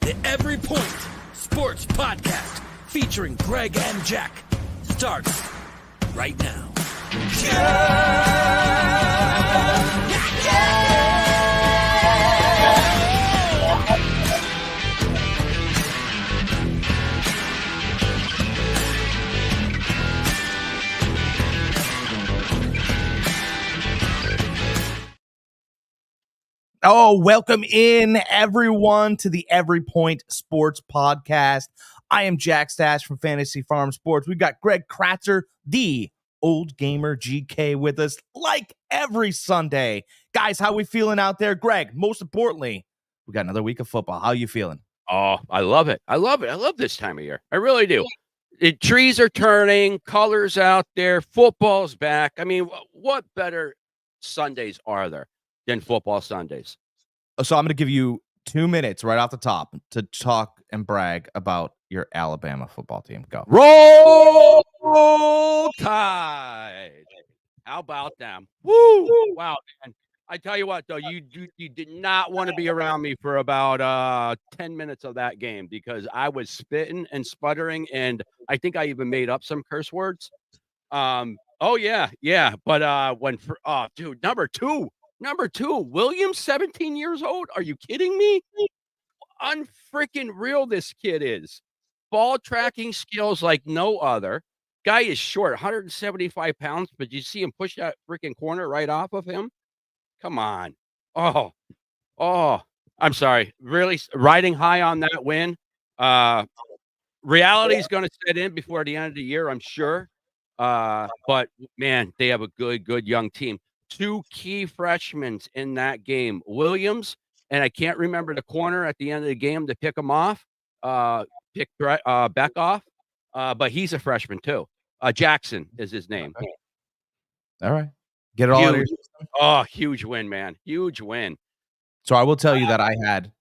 The Every Point Sports Podcast featuring Greg and Jack starts right now. Oh, welcome in everyone to the Every Point Sports Podcast. I am Jack Stash from Fantasy Farm Sports. We've got Greg Kratzer, the Old Gamer GK, with us like every Sunday. Guys, how we feeling out there? Greg, most importantly, we got another week of football. How you feeling? Oh, I love it. I love it. I love this time of year. I really do. Trees are turning, colors out there, football's back. I mean, what better Sundays are there than football Sundays? So I'm going to give you 2 minutes right off the top to talk and brag about your Alabama football team. Go. Roll Tide. How about them? Woo! Wow, man. I tell you what, though, you did not want to be around me for about 10 minutes of that game because I was spitting and sputtering, and I think I even made up some curse words. Oh, yeah. But dude, number two, Williams, 17 years old. Are you kidding me? Unfreaking real this kid is. Ball tracking skills like no other. Guy is short, 175 pounds, but you see him push that freaking corner right off of him? Come on. Oh, I'm sorry. Really riding high on that win. Reality is going to set in before the end of the year, I'm sure. But, man, they have a good young team. 2 key freshmen in that game, Williams, and I can't remember the corner at the end of the game to pick him off, pick Beck off, but he's a freshman too. Jackson is his name. All right. Get it all out of your system. Oh, huge win, man. Huge win. So I will tell you that I had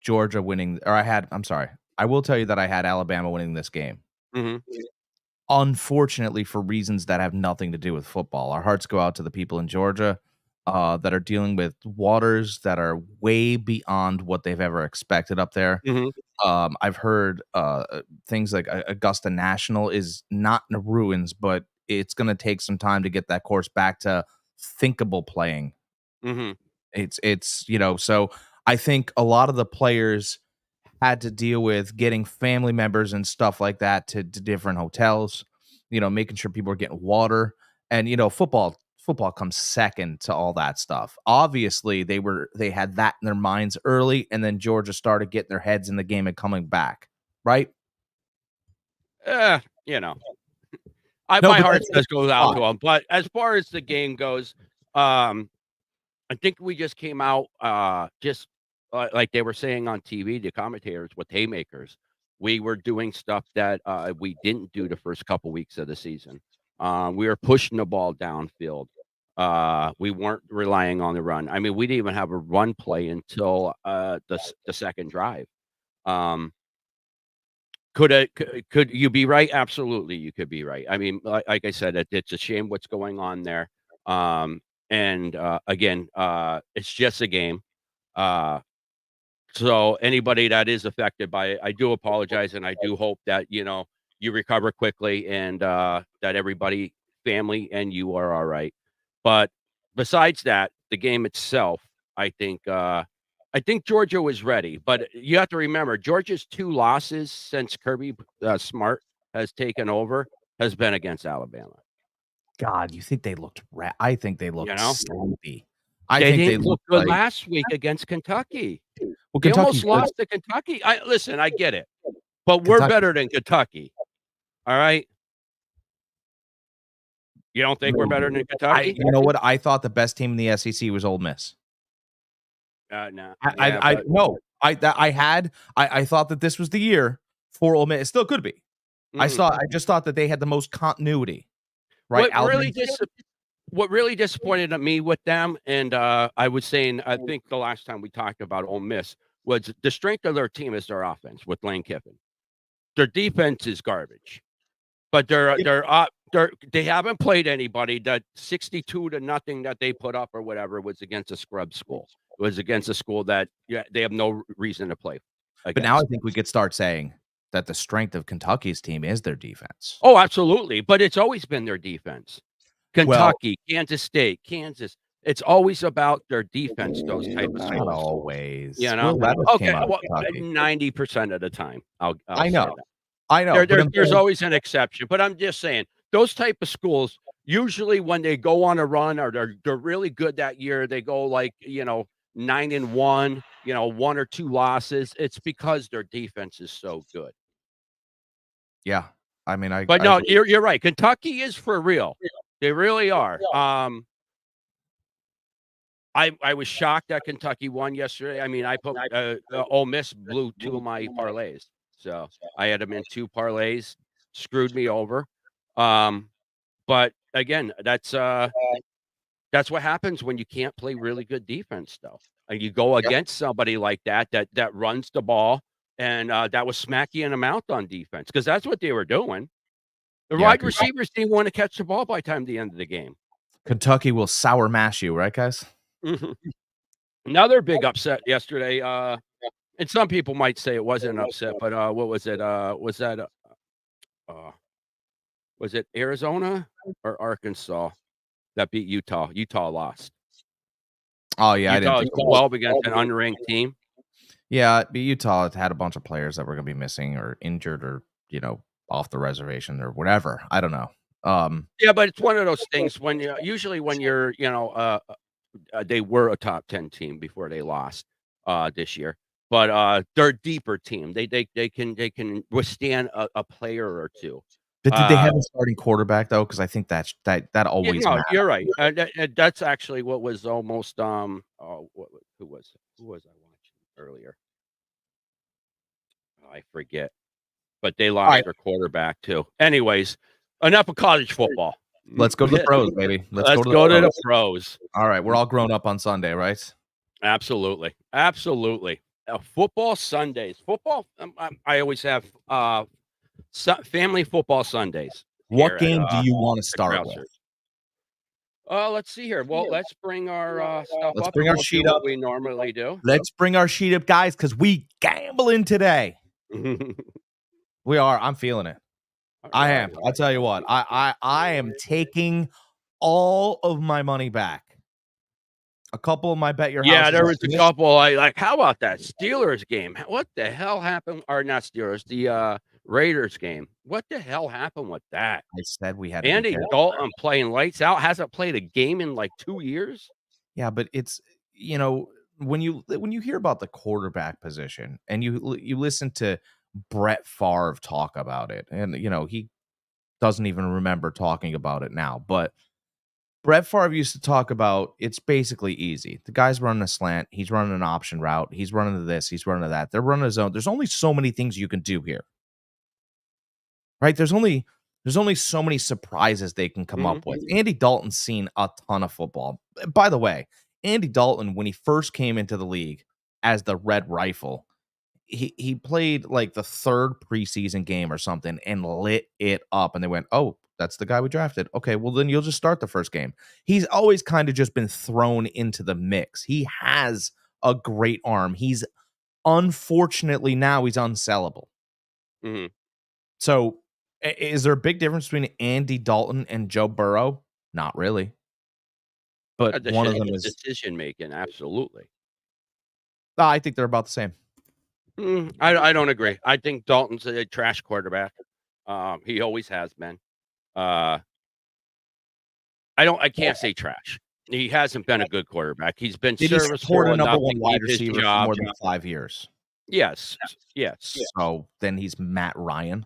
Georgia winning, or I will tell you that I had Alabama winning this game. Mm-hmm. Unfortunately, for reasons that have nothing to do with football. Our hearts go out to the people in Georgia that are dealing with waters that are way beyond what they've ever expected up there. Mm-hmm. I've heard things like Augusta National is not in the ruins, but it's going to take some time to get that course back to thinkable playing. Mm-hmm. It's so I think a lot of the players had to deal with getting family members and stuff like that to different hotels, making sure people are getting water, and football comes second to all that stuff. Obviously they had that in their minds early, and then Georgia started getting their heads in the game and coming back, right? My heart does go out to them, but as far as the game goes, I think we just came out just like they were saying on TV, the commentators with haymakers. We were doing stuff that we didn't do the first couple weeks of the season. We were pushing the ball downfield. We weren't relying on the run. I mean, we didn't even have a run play until the second drive. Could you be right? Absolutely, you could be right. I mean, like I said, it's a shame what's going on there. And again, it's just a game. So anybody that is affected by it, I do apologize, and I do hope that you recover quickly, and that everybody, family, and you are all right. But besides that, the game itself, I think Georgia was ready. But you have to remember, Georgia's 2 losses since Kirby Smart has taken over has been against Alabama. God, you think they looked? I think they looked sleepy. I think they looked good last week against Kentucky. Well, they almost lost to Kentucky. Listen, I get it, but we're better than Kentucky. All right. You don't think we're better than Kentucky? You know what? I thought the best team in the SEC was Ole Miss. No. I thought that this was the year for Ole Miss. It still could be. Mm-hmm. I just thought that they had the most continuity. Right. What really disappointed me with them, and I was saying, I think the last time we talked about Ole Miss, was the strength of their team is their offense with Lane Kiffin. Their defense is garbage, but they haven't played anybody. That 62-0 that they put up or whatever was against a scrub school. It was against a school that they have no reason to play. But now I against think we us. could start saying that the strength of Kentucky's team is their defense. Oh, absolutely, but it's always been their defense. Well, Kentucky, Kansas State, Kansas, it's always about their defense, those type of not schools, always. you Will know? Levis came Okay, out of well, Kentucky. 90% of the time, I'll I say know. that. I know, but I'm There's saying always an exception, but I'm just saying, those type of schools, usually when they go on a run or they're really good that year, they go like, 9-1, 1 or 2 losses, it's because their defense is so good. yeah. I mean, But I no, agree. you're right, Kentucky is for real. They really are. I was shocked that Kentucky won yesterday. I mean, I put Ole Miss blew 2 of my parlays, so I had them in 2 parlays, screwed me over. But again, that's what happens when you can't play really good defense, though, and you go Yep. against somebody like that runs the ball, and that was smack you in the mouth on defense because that's what they were doing. The Yeah, wide receivers didn't want to catch the ball by the time the end of the game. Kentucky will sour mash you, right, guys? Mhm. Another big upset yesterday, and some people might say it wasn't an upset, but, what was it? Uh, was it Arizona or Arkansas that beat Utah? Utah lost. Oh, yeah, I didn't Utah is think it was 12 against an unranked team. Yeah, but Utah had a bunch of players that were gonna be missing or injured or, off the reservation or whatever. I don't know. Yeah, but it's one of those things when you usually when you're, they were a top 10 team before they lost, this year, but, they're a deeper team. They can withstand a player or 2. But did they Uh have a starting quarterback though? Because I think that Yeah, always no, matters. you're right. That's actually what was almost, oh, who was I watching earlier? Oh, I forget, but they All right, lost their quarterback too. Anyways, enough of college football. let's go to the pros, baby. Let's go Let's to the go to the pros. pros. All right, we're all grown up on Sunday, right? Absolutely, absolutely. Football Sundays. Football. I always have family football Sundays here What at game do you wanna the start with? Krauser. Let's see here. Well, let's bring our stuff Let's up bring and our we'll do sheet up. what we normally do. Let's bring our sheet up, guys, because we gambling today. We are. I'm feeling it. I am. Alright. I'll tell you what. I am taking all of my money back. A couple of my bet your house. Yeah, there was a couple I like. How about that Steelers game? What the hell happened? Or not Steelers, the Raiders game. What the hell happened with that? I said we had to be Andy careful. Dalton playing lights out, hasn't played a game in like 2 years. Yeah, but it's when you hear about the quarterback position and you listen to Brett Favre talk about it, and he doesn't even remember talking about it now, but Brett Favre used to talk about it's basically easy. The guy's running a slant, he's running an option route, he's running this, he's running that. They're running a zone. There's only so many things you can do here. Right? There's only so many surprises they can come up with. Andy Dalton's seen a ton of football. By the way, Andy Dalton, when he first came into the league as the Red Rifle, he played like the third preseason game or something and lit it up. And they went, "Oh, that's the guy we drafted. Okay, well then you'll just start the first game." He's always kind of just been thrown into the mix. He has a great arm. He's unfortunately now he's unsellable. Mhm. So is there a big difference between Andy Dalton and Joe Burrow? Not really. But one of them is decision making, absolutely. I think they're about the same. I don't agree. I think Dalton's a trash quarterback. He always has been. I can't say trash. He hasn't been a good quarterback. He's been Did he support serviceable a number enough one to wide keep his receiver for job. more than 5 years? Yes, yes. So then he's Matt Ryan.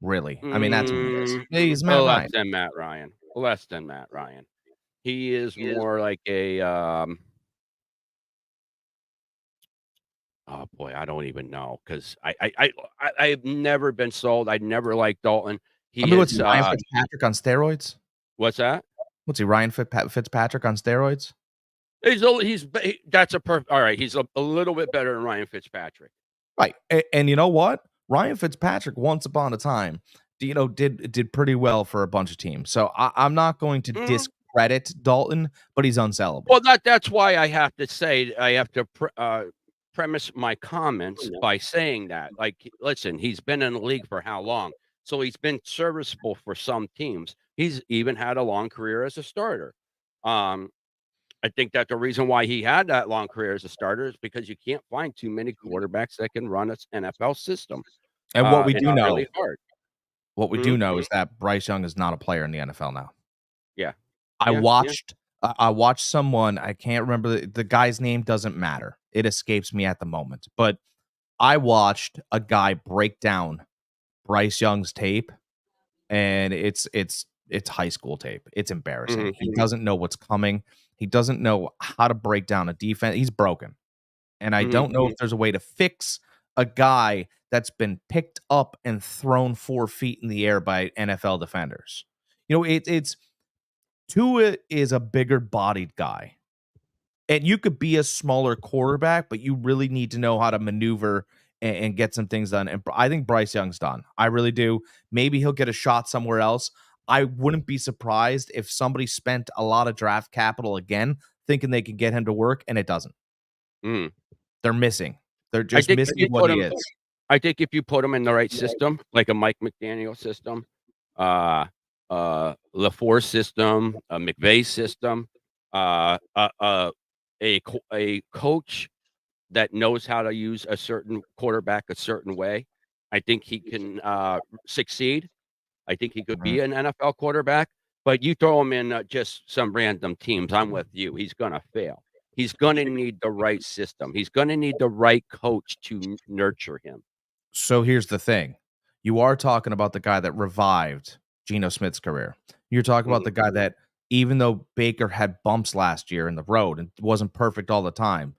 Really? I mean, that's who he is. He's Matt Less Ryan. than Matt Ryan. Less than Matt Ryan. He is more like a oh boy, I don't even know because I've never been sold. I never liked Dalton. He I mean, what's is he, Ryan Fitzpatrick on steroids? what's that? What's he, Ryan Fitzpatrick on steroids? That's a perfect. All right, he's a little bit better than Ryan Fitzpatrick. Right. And you know what? Ryan Fitzpatrick once upon a time, did pretty well for a bunch of teams. So I'm not going to discredit Dalton, but he's unsellable. Well, that's why I have to say I have to premise my comments by saying that. Like, listen, he's been in the league for how long? So he's been serviceable for some teams. He's even had a long career as a starter. Um, I think that the reason why he had that long career as a starter is because you can't find too many quarterbacks that can run an NFL system. And what we It's do know, really hard. is that Bryce Young is not a player in the NFL now. Yeah. I Yeah, yeah. watched I watched someone, I can't remember the guy's name, doesn't matter. It escapes me at the moment. But I watched a guy break down Bryce Young's tape, and it's high school tape. It's embarrassing. He doesn't know what's coming. He doesn't know how to break down a defense. He's broken. And I don't know if there's a way to fix a guy that's been picked up and thrown 4 feet in the air by NFL defenders. You know, it's Tua is a bigger bodied guy. And you could be a smaller quarterback, but you really need to know how to maneuver and get some things done. And I think Bryce Young's done. I really do. Maybe he'll get a shot somewhere else. I wouldn't be surprised if somebody spent a lot of draft capital again, thinking they could get him to work, and it doesn't. Mm. They're missing. They're just missing what he is. I think if you put him in the right system, like a Mike McDaniel system, LaFleur system, a McVay system, a coach that knows how to use a certain quarterback a certain way, I think he can succeed. I think he could be an NFL quarterback, but you throw him in just some random teams, I'm with you. He's going to fail. He's going to need the right system. He's going to need the right coach to nurture him. So here's the thing. You are talking about the guy that revived Geno Smith's career. You're talking about the guy that, even though Baker had bumps last year in the road and wasn't perfect all the time,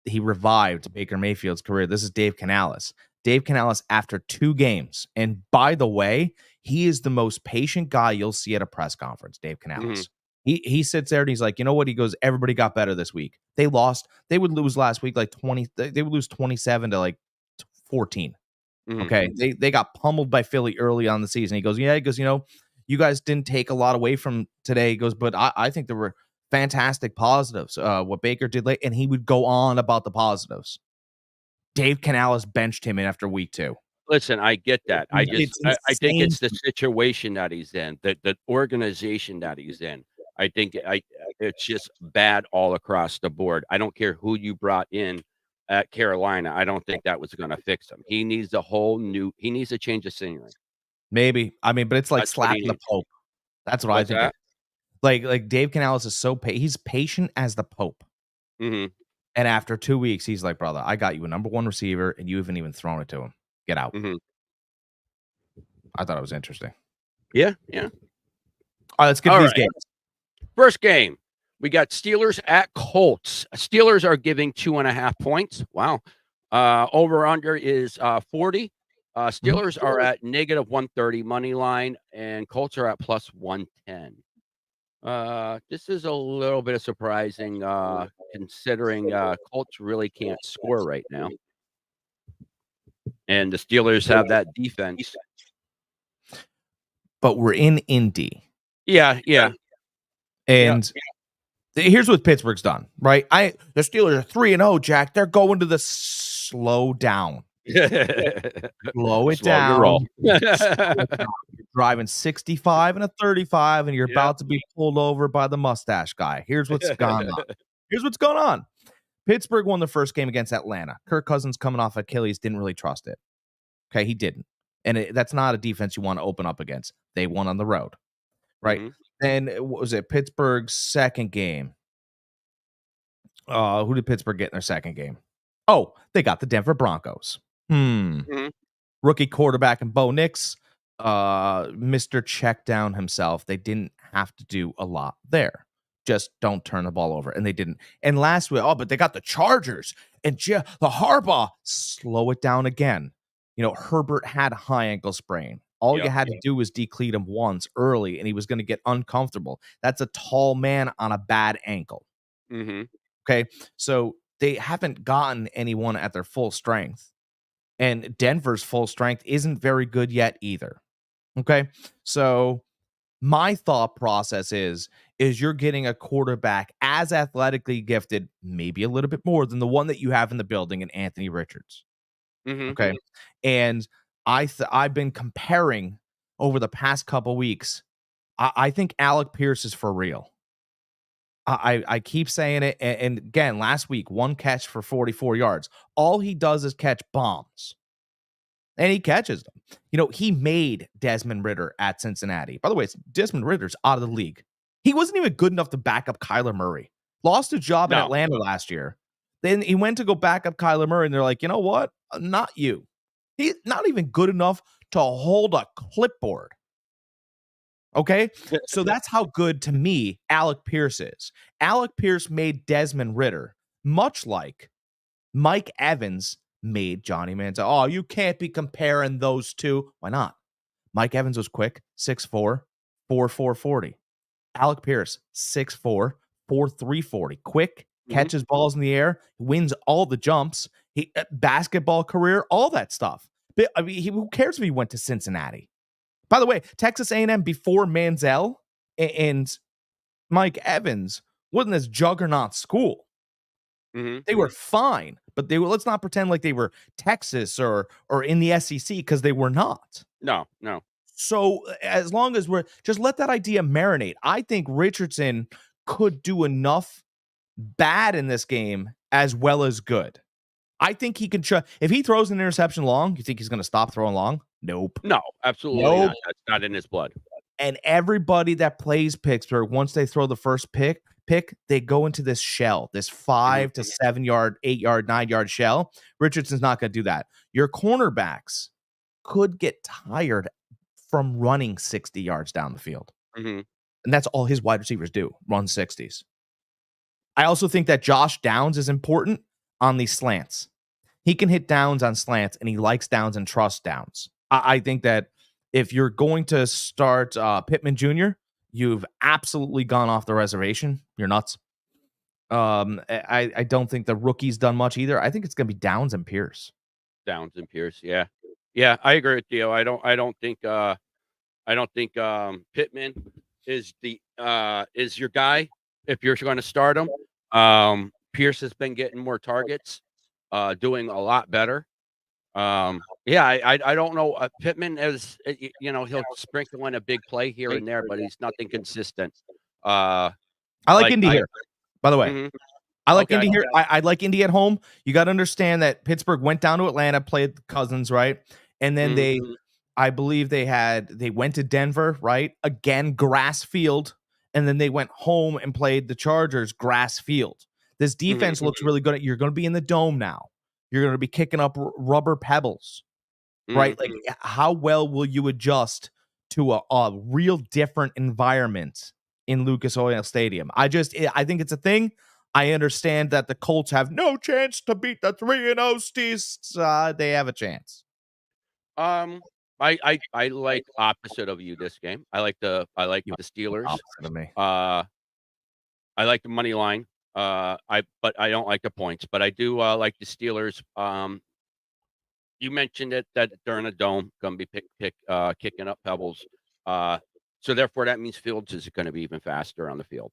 he revived Baker Mayfield's career. This is Dave Canales. Dave Canales after 2 games. And by the way, he is the most patient guy you'll see at a press conference, Dave Canales. He sits there and he's like, you know what? He goes, everybody got better this week. They lost. They would lose last week like 20. They would lose 27 to like 14. Okay. They got pummeled by Philly early on the season. He goes, you know, you guys didn't take a lot away from today. He goes, but I think there were fantastic positives. What Baker did late, and he would go on about the positives. Dave Canales benched him in after week 2. Listen, I get that. I think it's the situation that he's in, the organization that he's in. I think it's just bad all across the board. I don't care who you brought in at Carolina. I don't think that was going to fix him. He needs he needs a change of scenery. Maybe. I mean, but it's like slapping the Pope. That's what I think. Like Dave Canales is he's patient as the Pope. And after 2 weeks, he's like, brother, I got you a number 1 receiver, and you haven't even thrown it to him. Get out. I thought it was interesting. Yeah, yeah. All right, let's get these games. First game, we got Steelers at Colts. Steelers are giving 2.5 points. Wow. Over under is 40. Steelers are at negative 130 money line, and Colts are at plus 110. This is a little bit of surprising, considering Colts really can't score right now, and the Steelers have that defense. But we're in Indy. Yeah. And here's what Pittsburgh's done, right? The Steelers are 3-0, Jack. They're going to the slow down. Slow it down. You're driving 65 and a 35, and you're about to be pulled over by the mustache guy. Here's what's going on. Pittsburgh won the first game against Atlanta. Kirk Cousins, coming off Achilles, didn't really trust it. Okay, he didn't. And that's not a defense you want to open up against. They won on the road, right? Then, what was it? Pittsburgh's second game. Who did Pittsburgh get in their second game? Oh, they got the Denver Broncos. Rookie quarterback and Bo Nix, Mr. Checkdown himself. They didn't have to do a lot there. Just don't turn the ball over. And they didn't. And last week, but they got the Chargers and the Harbaugh. Slow it down again. You know, Herbert had a high ankle sprain. All you had to do was decleat him once early, and he was going to get uncomfortable. That's a tall man on a bad ankle. Okay, so they haven't gotten anyone at their full strength. And Denver's full strength isn't very good yet either. Okay, so My thought process is you're getting a quarterback as athletically gifted, maybe a little bit more than the one that you have in the building in Anthony Richards. Mhm. Okay. And I've been comparing over the past couple weeks. I think Alec Pierce is for real. I keep saying it. And again, last week, 1 catch for 44 yards. All he does is catch bombs. And he catches them. He made Desmond Ritter at Cincinnati. By the way, Desmond Ritter's out of the league. He wasn't even good enough to back up Kyler Murray. Lost a job in No. Atlanta last year. Then he went to go back up Kyler Murray, and they're like, you know what? Not you. He's not even good enough to hold a clipboard. Okay? So that's how good, to me, Alec Pierce is. Alec Pierce made Desmond Ritter, much like Mike Evans made Johnny Manziel. Oh, you can't be comparing those two. Why not? Mike Evans was quick, 6'4", 4.40. Alec Pierce, 6'4", 4.340. Quick, catches balls in the air, wins all the jumps. Basketball career, all that stuff. But, I mean, who cares if he went to Cincinnati? By the way, Texas A&M before Manziel and Mike Evans wasn't this juggernaut school. Mhm. They were fine, but let's not pretend like they were Texas or in the SEC, because they were not. No. So as long as we're just let that idea marinate, I think Richardson could do enough bad in this game as well as good. I think he can if he throws an interception long, you think he's going to stop throwing long? Nope. No, absolutely Nope. not. That's not in his blood. And everybody that plays Pittsburgh, once they throw the first pick, they go into this shell, this 5 to 7 yard, 8 yard, 9 yard shell. Richardson's not going to do that. Your cornerbacks could get tired from running 60 yards down the field. Mhm. And that's all his wide receivers do, run 60s. I also think that Josh Downs is important on these slants. He can hit downs on slants, and he likes downs and trusts downs. I think that if you're going to start Pittman Jr., you've absolutely gone off the reservation. You're nuts. I don't think the rookie's done much either. I think it's going to be Downs and Pierce. Downs and Pierce, yeah. Yeah, I agree with you. I don't think Pittman is your guy if you're going to start him. Pierce has been getting more targets, doing a lot better. Yeah, I don't know. Pittman is, he'll sprinkle in a big play here and there, but he's nothing consistent. I like Indy here, by the way. Mhm. I like Okay. Indy here. I like Indy at home. You got to understand that Pittsburgh went down to Atlanta, played the Cousins, right? And then I believe they went to Denver, right? Again, grass field. And then they went home and played the Chargers, grass field. This defense looks really good. You're going to be in the dome now. You're going to be kicking up rubber pebbles, right? Like, how well will you adjust to a real different environment in Lucas Oil Stadium? I think it's a thing. I understand that the Colts have no chance to beat the 3-0 Stees. They have a chance. I like opposite of you this game. I like the Steelers. Opposite of me. I like the money line. But I don't like the points. But I do like the Steelers. You mentioned it that they're in a dome, gonna be kicking up pebbles. So therefore that means Fields is going to be even faster on the field.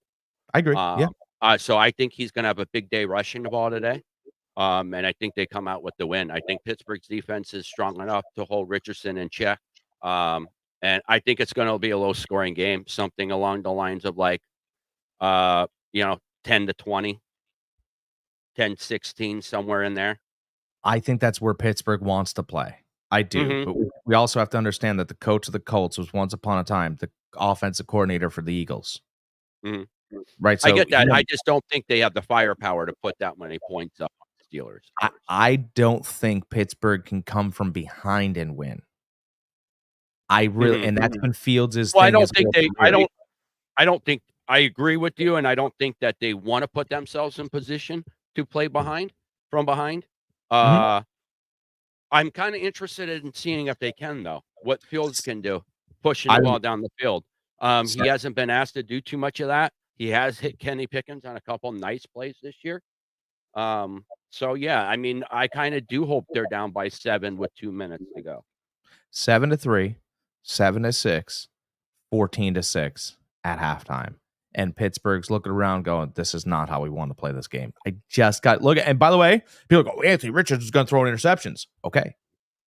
I agree. Yeah. So I think he's going to have a big day rushing the ball today. And I think they come out with the win. I think Pittsburgh's defense is strong enough to hold Richardson in check. And I think it's going to be a low scoring game, something along the lines of like, 10 to 20, 10-16, somewhere in there. I think that's where Pittsburgh wants to play. I do. But we also have to understand that the coach of the Colts was once upon a time the offensive coordinator for the Eagles. Right. So I get that. I just don't think they have the firepower to put that many points up on the Steelers. I don't think Pittsburgh can come from behind and win. I really, and that's been Fields' well, thing. I don't think I agree with you, and I don't think that they want to put themselves in position to play from behind. I'm kind of interested in seeing if they can, though, what Fields can do, pushing the ball down the field. He hasn't been asked to do too much of that. He has hit Kenny Pickens on a couple nice plays this year. So yeah, I mean, I kind of do hope they're down by 7 with 2 minutes to go. 7-3, 7-6, 14-6 at halftime. And Pittsburgh's looking around going, this is not how we want to play this game. I just got look at, and by the way, people go, Anthony Richards is going to throw in interceptions. Okay.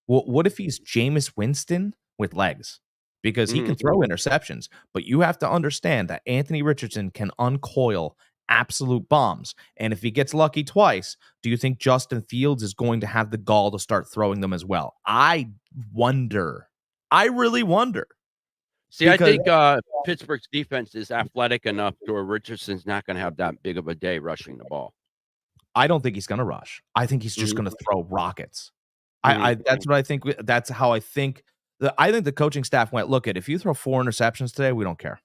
Well, what if he's Jameis Winston with legs? Because he can throw interceptions, but you have to understand that Anthony Richardson can uncoil absolute bombs. And if he gets lucky twice, do you think Justin Fields is going to have the gall to start throwing them as well? I wonder. I really wonder. See, I think Pittsburgh's defense is athletic enough to where Richardson's not going to have that big of a day rushing the ball. I don't think he's going to rush. I think he's just going to throw rockets. That's what I think. That's how I think. I think the coaching staff went, look, if you throw 4 interceptions today, we don't care.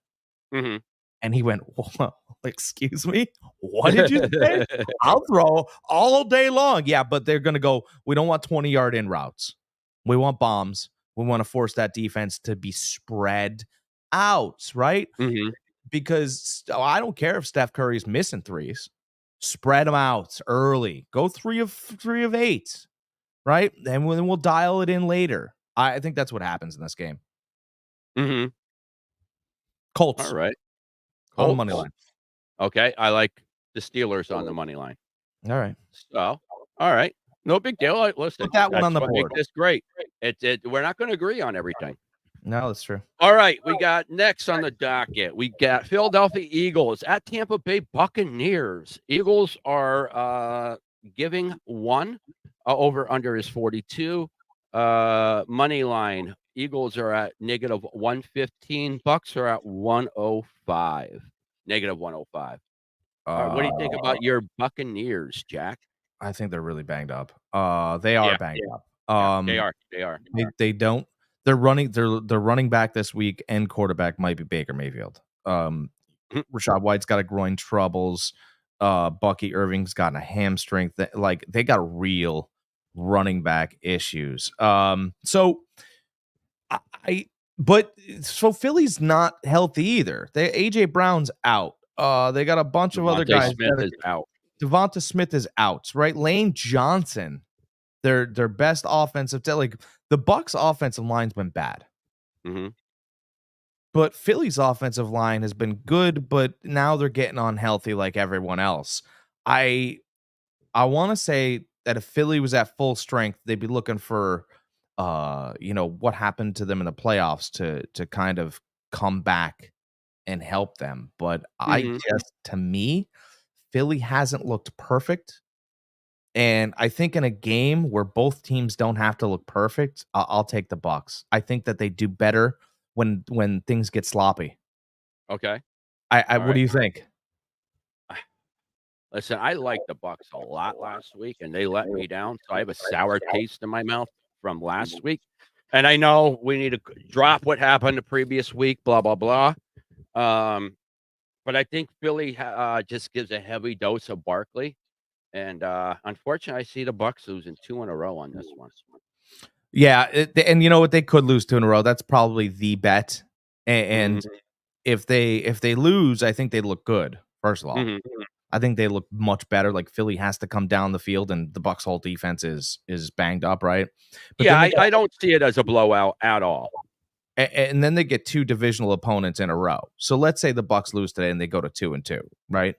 And he went, well, excuse me? What did you say? I'll throw all day long. Yeah, but they're going to go, we don't want 20-yard in routes. We want bombs. We want to force that defense to be spread out, right? Because I don't care if Steph Curry's missing threes. Spread them out early. Go 3 of 8, right? And then we'll dial it in later. I think that's what happens in this game. Colts. All right. On the money line. Okay. I like the Steelers on the money line. All right. So, all right. No big deal. Listen, put that one on the board. It's great. We're not going to agree on everything. No, that's true. All right. We got next on the docket. We got Philadelphia Eagles at Tampa Bay Buccaneers. Eagles are giving 1. Over under is 42. Money line. Eagles are at -115. Bucks are at 105. -105. What do you think about your Buccaneers, Jack? I think they're really banged up. They are banged up. They are. They don't. They're running. Their running back this week and quarterback might be Baker Mayfield. Rashad White's got a groin troubles. Bucky Irving's got a hamstring. They got real running back issues. So Philly's not healthy either. AJ Brown's out. They got a bunch of other guys. Smith is out. Devonta Smith is out, right? Lane Johnson, their best offensive the Bucs offensive line's been bad. But Philly's offensive line has been good, but now they're getting unhealthy like everyone else. I want to say that if Philly was at full strength, they'd be looking for what happened to them in the playoffs to kind of come back and help them. But I guess to me, Philly hasn't looked perfect. And I think in a game where both teams don't have to look perfect, I'll take the Bucs. I think that they do better when things get sloppy. Okay. What do you think? Listen, I liked the Bucs a lot last week, and they let me down. So I have a sour taste in my mouth from last week. And I know we need to drop what happened the previous week, blah, blah, blah. But I think Philly just gives a heavy dose of Barkley. And unfortunately, I see the Bucs losing 2 in a row on this one. Yeah, and you know what? They could lose 2 in a row. That's probably the bet. And if they lose, I think they look good. First of all, I think they look much better. Like Philly has to come down the field, and the Bucs' whole defense is banged up, right? But I don't see it as a blowout at all. And then they get 2 divisional opponents in a row. So let's say the Bucs lose today and they go to 2-2, right?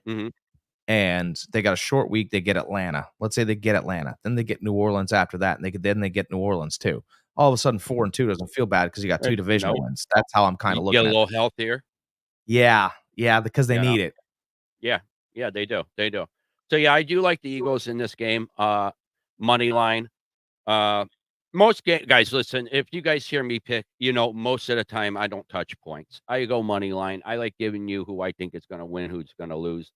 And they got a short week. They get Atlanta. Let's say they get Atlanta. Then they get New Orleans after that, and they get New Orleans too. All of a sudden, 4-2 doesn't feel bad because you got 2 divisional wins. That's how I'm kind of looking. Get a little healthier. Yeah, because they need it. Yeah, they do. So yeah, I do like the Eagles in this game. Money line. Most guys, listen. If you guys hear me pick, most of the time I don't touch points. I go money line. I like giving you who I think is going to win, who's going to lose.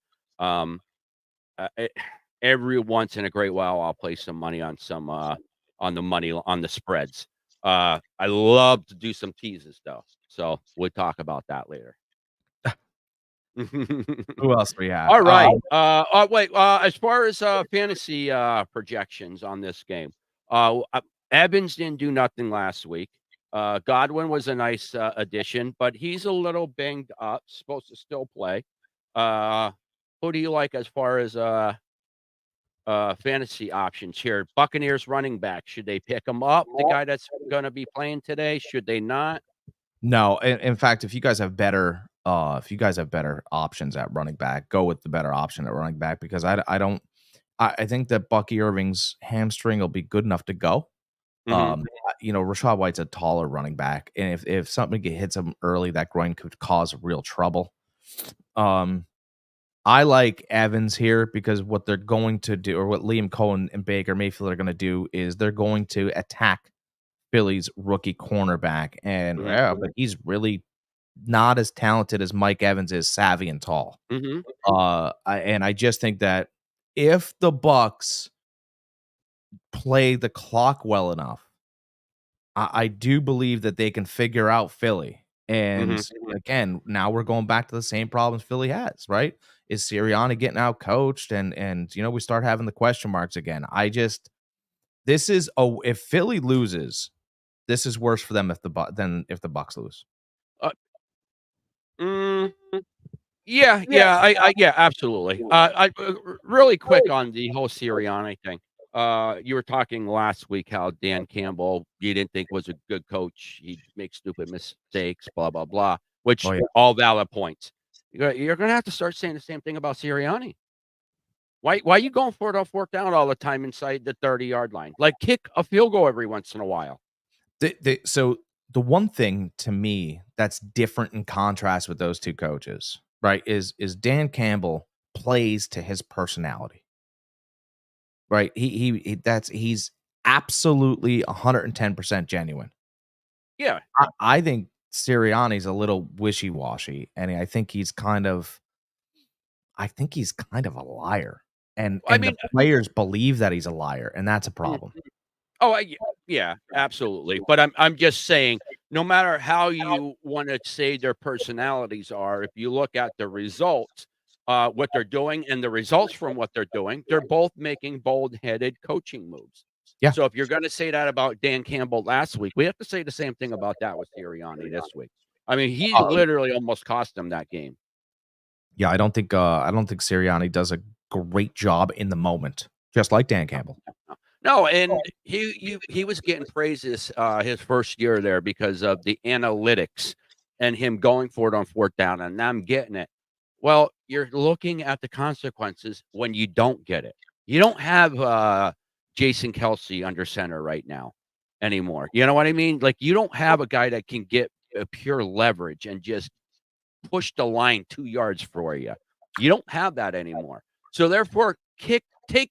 Every once in a great while, I'll play some money on the spreads. I love to do some teases though, so we'll talk about that later. Who else we have? All right. Wait. As far as fantasy projections on this game, Evans didn't do nothing last week. Godwin was a nice addition, but he's a little banged up. Supposed to still play. Who do you like as far as fantasy options here? Buccaneers running back. Should they pick him up? The guy that's going to be playing today. Should they not? No, in fact, if you guys have better options at running back, go with the better option at running back because I don't I think that Bucky Irving's hamstring will be good enough to go. Mhm. Rachaad White's a taller running back, and if something hits him early, that groin could cause real trouble. I like Evans here because what they're going to do, or what Liam Cohen and Baker Mayfield are going to do, is they're going to attack Philly's rookie cornerback, and Mhm. but he's really not as talented as Mike Evans is, savvy and tall. Mhm. I just think that if the Bucks play the clock well enough, I do believe that they can figure out Philly. And Mhm. again, now we're going back to the same problems Philly has, right? Is Sirianni getting out coached? And we start having the question marks again. This is if Philly loses, this is worse for them than if the Bucks lose. Uh, mm, yeah, absolutely. Really quick on the whole Sirianni thing. You were talking last week how Dan Campbell you didn't think was a good coach. He'd make stupid mistakes, blah blah blah. Which Oh yeah. all valid points. You're gonna have to start saying the same thing about Sirianni. Why are you going for it on fourth down all the time inside the 30-yard line? Like kick a field goal every once in a while. So the one thing to me that's different in contrast with those two coaches, right, is Dan Campbell plays to his personality. Right? He's absolutely 110% genuine. Yeah. I think Sirianni's a little wishy-washy, and I think he's kind of a liar, and I the mean, players believe that he's a liar, and that's a mm, problem. oh, yeah, absolutely. But I'm just saying, no matter how you want to say their personalities are, if you look at the results, what they're doing and the results from what they're doing, they're both making bold-headed coaching moves. Yeah. So if you're going to say that about Dan Campbell last week, we have to say the same thing about that with Sirianni this week. I mean, he Um, literally almost cost them that game. yeah, I don't think Sirianni does a great job in the moment, just like Dan Campbell. No, and he was getting praises his first year there because of the analytics and him going for it on fourth down and them getting it. Well, you're looking at the consequences when you don't get it. You don't have Jason Kelsey under center right now anymore. You know what I mean? Like you don't have a guy that can get pure leverage and just push the line 2 yards for you. You don't have that anymore. So therefore, take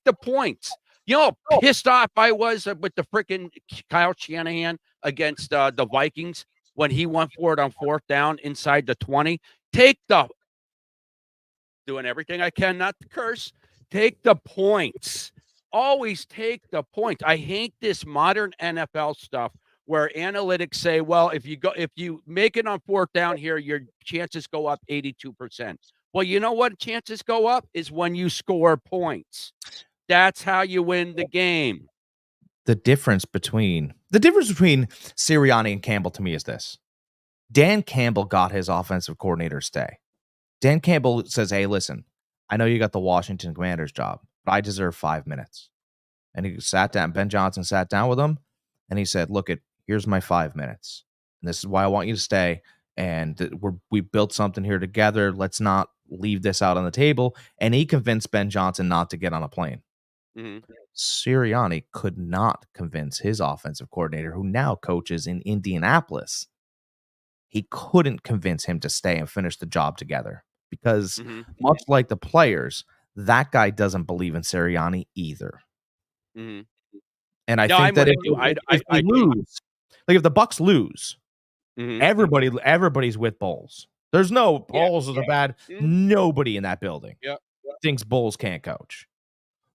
the points. You know how pissed off I was with the freaking Kyle Shanahan against the Vikings when he went for it on fourth down inside the 20. Take the doing everything I can not to curse. Take the points. Always take the points. I hate this modern NFL stuff where analytics say, well, if you make it on fourth down here, your chances go up 82%. Well, you know what chances go up is when you score points. That's how you win the game. The difference between Sirianni and Campbell to me is this. Dan Campbell got his offensive coordinator stay. Dan Campbell says, "Hey, listen, I know you got the Washington Commanders job, but I deserve 5 minutes." And he sat down. Ben Johnson sat down with him, and he said, here's my 5 minutes. And this is why I want you to stay. And we built something here together. Let's not leave this out on the table." And he convinced Ben Johnson not to get on a plane. Mhm. Sirianni could not convince his offensive coordinator, who now coaches in Indianapolis. He couldn't convince him to stay and finish the job together because, Mhm. much like the players, that guy doesn't believe in Sirianni either. Mhm. And I No, think I'm that with you. if I we lose, like if the Bucks lose, Mhm. everybody's with Bowles. There's no Yeah. Bowles is a bad. Mhm. Nobody in that building Yeah. thinks Bowles can't coach.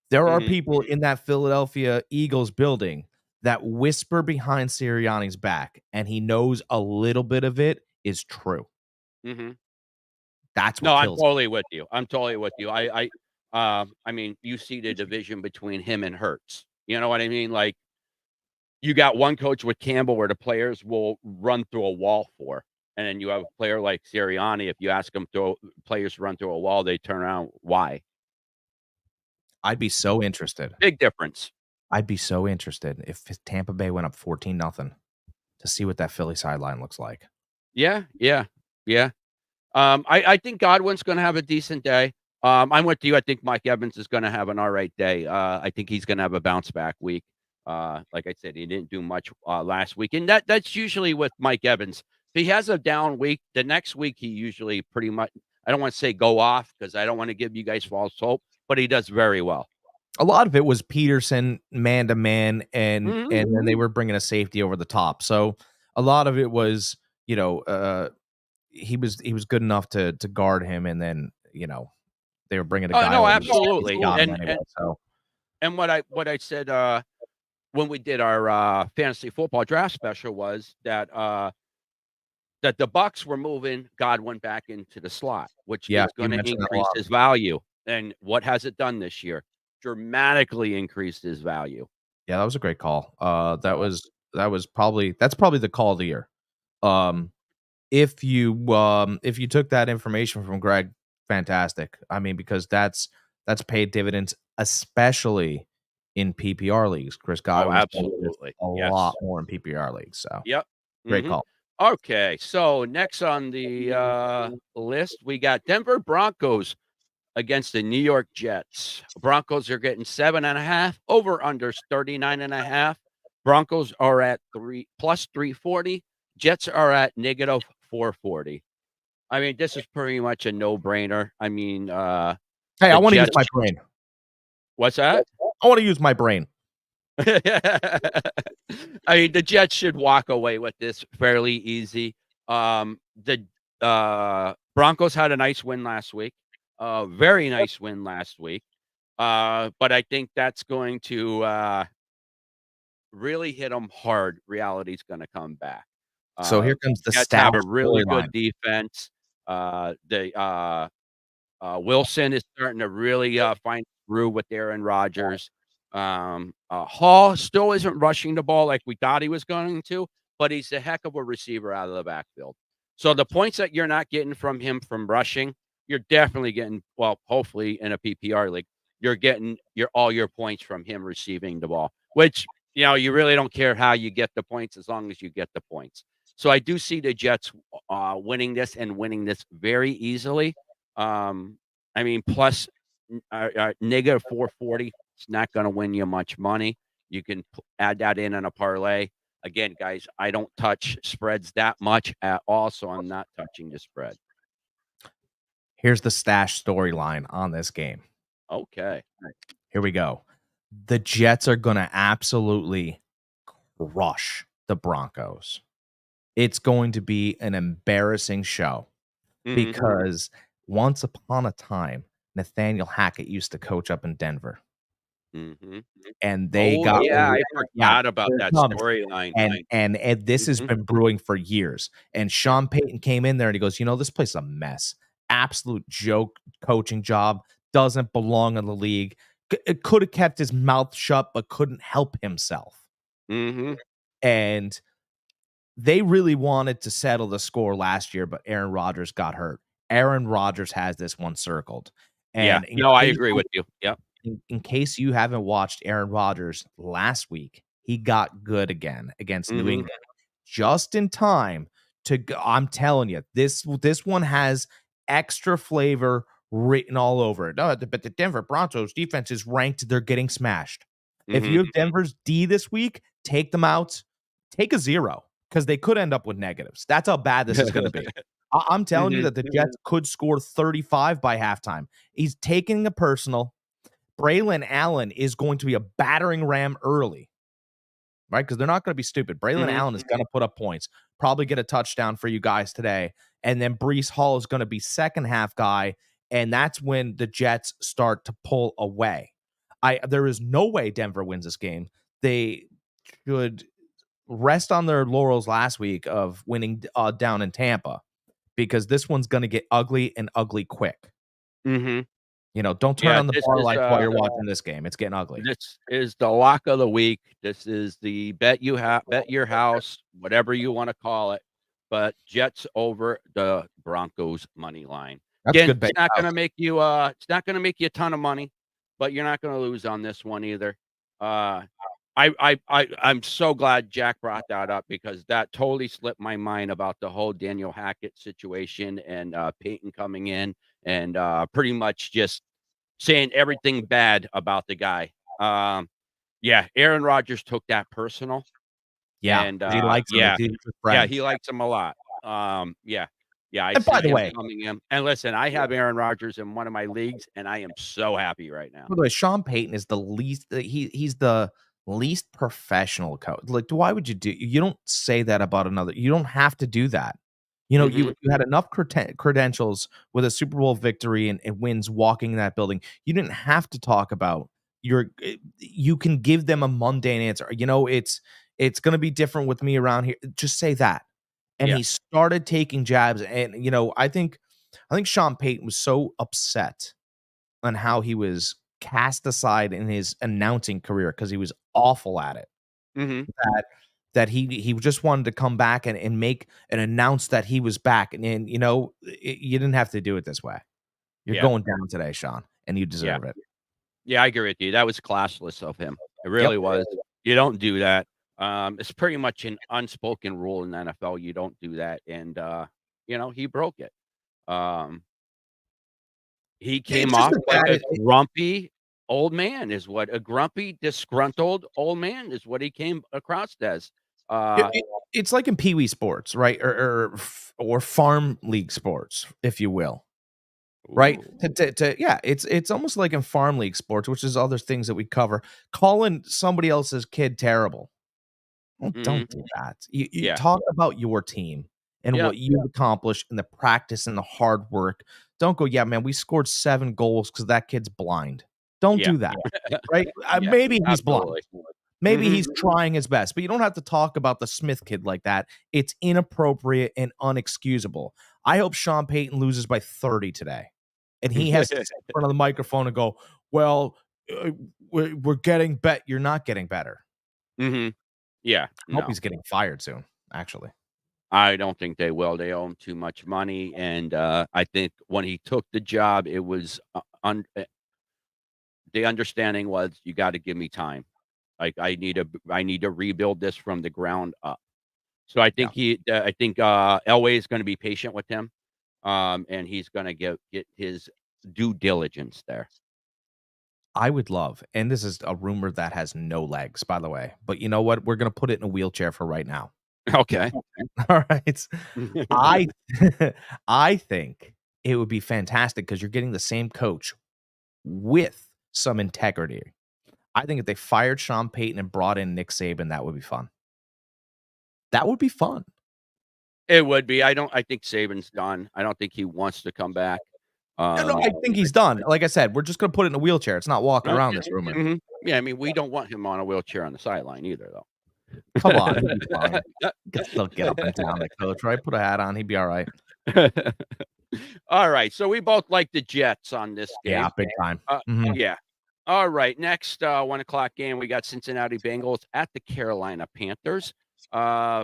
There are Mhm. people in that Philadelphia Eagles building that whisper behind Sirianni's back, and he knows a little bit of it is true. Mhm. That's No, what I'm kills him. totally with you. I'm totally with you. I mean, you see the division between him and Hurts. You know what I mean? Like, you got one coach with Campbell where the players will run through a wall for, and then you have a player like Sirianni. If you ask him to players to run through a wall, they turn around. Why? I'd be so interested. Big difference. I'd be so interested if Tampa Bay went up 14-0 to see what that Philly sideline looks like. Yeah, yeah, yeah. I think Godwin's gonna have a decent day. I'm with you. I think Mike Evans is gonna have an alright day. I think he's gonna have a bounce back week. Like I said, he didn't do much, last week, and that's usually with Mike Evans. If he has a down week, the next week he usually pretty much I don't wanna say go off because I don't wanna give you guys false hope, but he does very well. A lot of it was Peterson man to man, Mhm. and then they were bringing a safety over the top. So a lot of it was, you know, he was good enough to guard him, and then they were bringing a Oh, guy no, over the top. He absolutely, got him anyway. So and what I said, when we did our, fantasy football draft special was that the Bucks were moving Godwin back into the slot, which yeah, is you gonna mentioned that a increase lot. his value, and what has it done this year? Dramatically increased his value. Yeah, that was a great call. That's probably the call of the year. Um, if you took that information from Greg, fantastic. I mean, because that's paid dividends, especially in PPR leagues. Chris Oh, Godwin's absolutely. a lot Yes. more in PPR leagues. So Yep. great Mhm. call. Okay, so next on the, list, we got Denver Broncos against the New York Jets. Broncos are getting 7.5, over unders 39.5. Broncos are at 3 plus 340. Jets are at negative 440. I mean, this is pretty much a no-brainer. I mean, Hey, I the want to use Jets my brain. what's that? I want to use my brain. I mean, the Jets should walk away with this fairly easy. The, Broncos had a nice win last week, very nice win last week, but I think that's going to, really hit them hard. Reality's gonna come back. So here The comes the Jets stash have a really good storyline. defense. Wilson is starting to really, find a groove with Aaron Rodgers. Hall still isn't rushing the ball like we thought he was going to, but he's a heck of a receiver out of the backfield. So the points that you're not getting from him from rushing, you're definitely getting well, hopefully in a PPR league, you're getting all your points from him receiving the ball, which, you really don't care how you get the points as long as you get the points. So I do see the Jets, winning this and winning this very easily. I mean, plus negative 440, it's not going to win you much money. You can add that in a parlay. Again, guys, I don't touch spreads that much at all, so I'm not touching the spread. Here's the stash storyline on this game. Okay. Here we go. The Jets are going to absolutely crush the Broncos. It's going to be an embarrassing show Mhm. because once upon a time, Nathaniel Hackett used to coach up in Denver, Mhm. and they Oh, got yeah, I yeah, forgot about here it that comes. storyline. And this has Mhm. been brewing for years. And Yeah. Sean Payton came in there and he goes, this place is a mess. Absolute joke coaching job. Doesn't belong in the league. It could have kept his mouth shut, but couldn't help himself. Mhm. And they really wanted to settle the score last year, but Aaron Rodgers got hurt. Aaron Rodgers has this one circled. Yeah. And No, I agree with you. Yep. in case you haven't watched Aaron Rodgers last week, he got good again against New Mhm. England just in time to go. I'm telling you, this one has extra flavor written all over it. No, but the Denver Broncos defense is ranked. They're getting smashed. If Mhm. you have Denver's D this week, take them out. Take a 0 because they could end up with negatives. That's how bad this is going to be. I'm telling you Mhm. that the Jets could score 35 by halftime. He's taking a personal. Braylon Allen is going to be a battering ram early, right? Because they're not going to be stupid. Braylon Mhm. Allen is going to put up points, probably get a touchdown for you guys today. And then Brees Hall is going to be second half guy. And that's when the Jets start to pull away. There is no way Denver wins this game. They should rest on their laurels last week of winning down in Tampa because this one's going to get ugly and ugly quick. Mhm. Don't turn Yeah, on the this bar is, lights while you're watching this game. It's getting ugly. this is the lock of the week. This is the bet your house, whatever you wanna call it, but Jets over the Broncos money line. That's Again, good bait house. it's not gonna make you a ton of money, but you're not gonna lose on this one either. Uh, I'm so glad Jack brought that up because that totally slipped my mind about the whole Daniel Hackett situation and Peyton coming in and pretty much just saying everything bad about the guy. Yeah, Aaron Rodgers took that personal, Yeah, and 'cause he likes him. yeah, He's a yeah, friend. he likes him a lot. Yeah, I And by see the him way, coming in. And listen, I have Aaron Rodgers in one of my leagues, and I am so happy right now. Sean Payton is the least he's the least professional coach. Like, why would you don't say that about another you don't have to do that. You know, Mhm. you had enough credentials with a Super Bowl victory and wins walking in that building. You didn't have to talk about you can give them a mundane answer. You know, it's gonna be different with me around here. Just say that. And Yeah. he started taking jabs and, I think Sean Payton was so upset on how he was cast aside in his announcing career because he was awful at it. Mhm. That he just wanted to come back and make and announce that he was back, and you didn't have to do it this way. You're Yeah. going down today, Sean, and you Yeah. deserve it. Yeah, I agree with you. That was classless of him. It Yep. really was. You don't do that. It's pretty much an unspoken rule in the NFL. You don't do that. And he broke it. Um, he came It's just off a like bad a grumpy old man is what a grumpy, disgruntled old man is what he came across as. it Uh it it's like in Pee Wee sports, right? Or farm league sports, if you will. Right? ooh. Yeah, it's almost like in farm league sports, which is other things that we cover, calling somebody else's kid terrible. Well, Mhm. don't do that. You Yeah. talk about your team and Yeah. what you've accomplished and the practice and the hard work. Don't go, "Yeah, man, we scored 7 goals because that kid's blind." Don't Yeah. do that, right? Yeah. Maybe he's blind. Absolutely. Maybe Mhm. he's trying his best, but you don't have to talk about the Smith kid like that. It's inappropriate and unexcusable. I hope Sean Payton loses by 30 today, and he has to sit in front of the microphone and go, "Well, we're getting bet." You're not getting better. Mhm. Yeah. I hope No. he's getting fired soon, actually. I don't think they will. They owe him too much money, and, I think when he took the job, it was, the understanding was, "You gotta give me time. Like, I need to rebuild this from the ground up." So Yeah. I think, Elway is gonna be patient with him, and he's gonna get his due diligence there. I would love, and this is a rumor that has no legs, by the way, but you know what? We're gonna put it in a wheelchair for right now. Okay. All right. I I think it would be fantastic because you're getting the same coach with some integrity. I think if they fired Sean Payton and brought in Nick Saban, that would be fun. That would be fun. It would be. I think Saban's done. I don't think he wants to come back. No, I think he's done. Like I said, we're just gonna put it in a wheelchair. It's not walking around Okay. this room. Mhm. Yeah, I mean, we don't want him on a wheelchair on the sideline either, though. Come on, he'll be fine. He can still get up and down the coach, right? Put a hat on, he'd be all right. All right, so we both like the Jets on this Yeah, game. big time. Uh, Mhm. yeah. All right, next, 1 o'clock game, we got Cincinnati Bengals at the Carolina Panthers. Uh,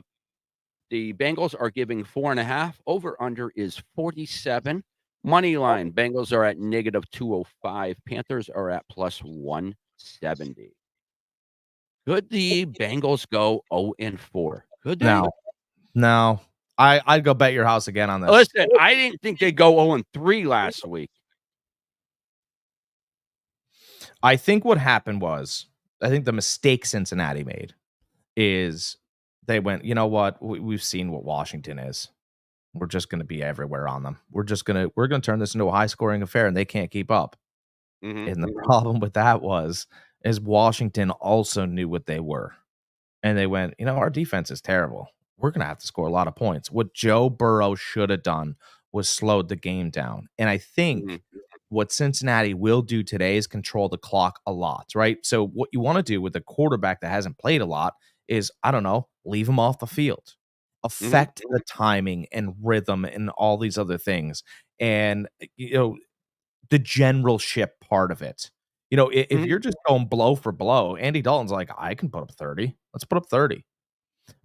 the Bengals are giving 4.5. Over under is 47. Money line, Bengals are at -205. Panthers are at +170. Could the Bengals go 0-4? Could they? No, no. I'd go bet your house again on this. Listen, I didn't think they'd go 0-3 last week. I think what happened was, I think the mistake Cincinnati made is they went, "You know what? We've seen what Washington is. We're just gonna be everywhere on them. We're gonna turn this into a high scoring affair, and they can't keep up." Mhm. And the problem with that is Washington also knew what they were, and they went, "Our defense is terrible. We're gonna have to score a lot of points." What Joe Burrow should have done was slowed the game down, and I think Mhm. what Cincinnati will do today is control the clock a lot, right? So what you wanna do with a quarterback that hasn't played a lot is, I don't know, leave him off the field. Mhm. Affect the timing and rhythm and all these other things, and, the generalship part of it. If Mhm. you're just going blow for blow, Andy Dalton's like, "I can put up 30. Let's put up 30."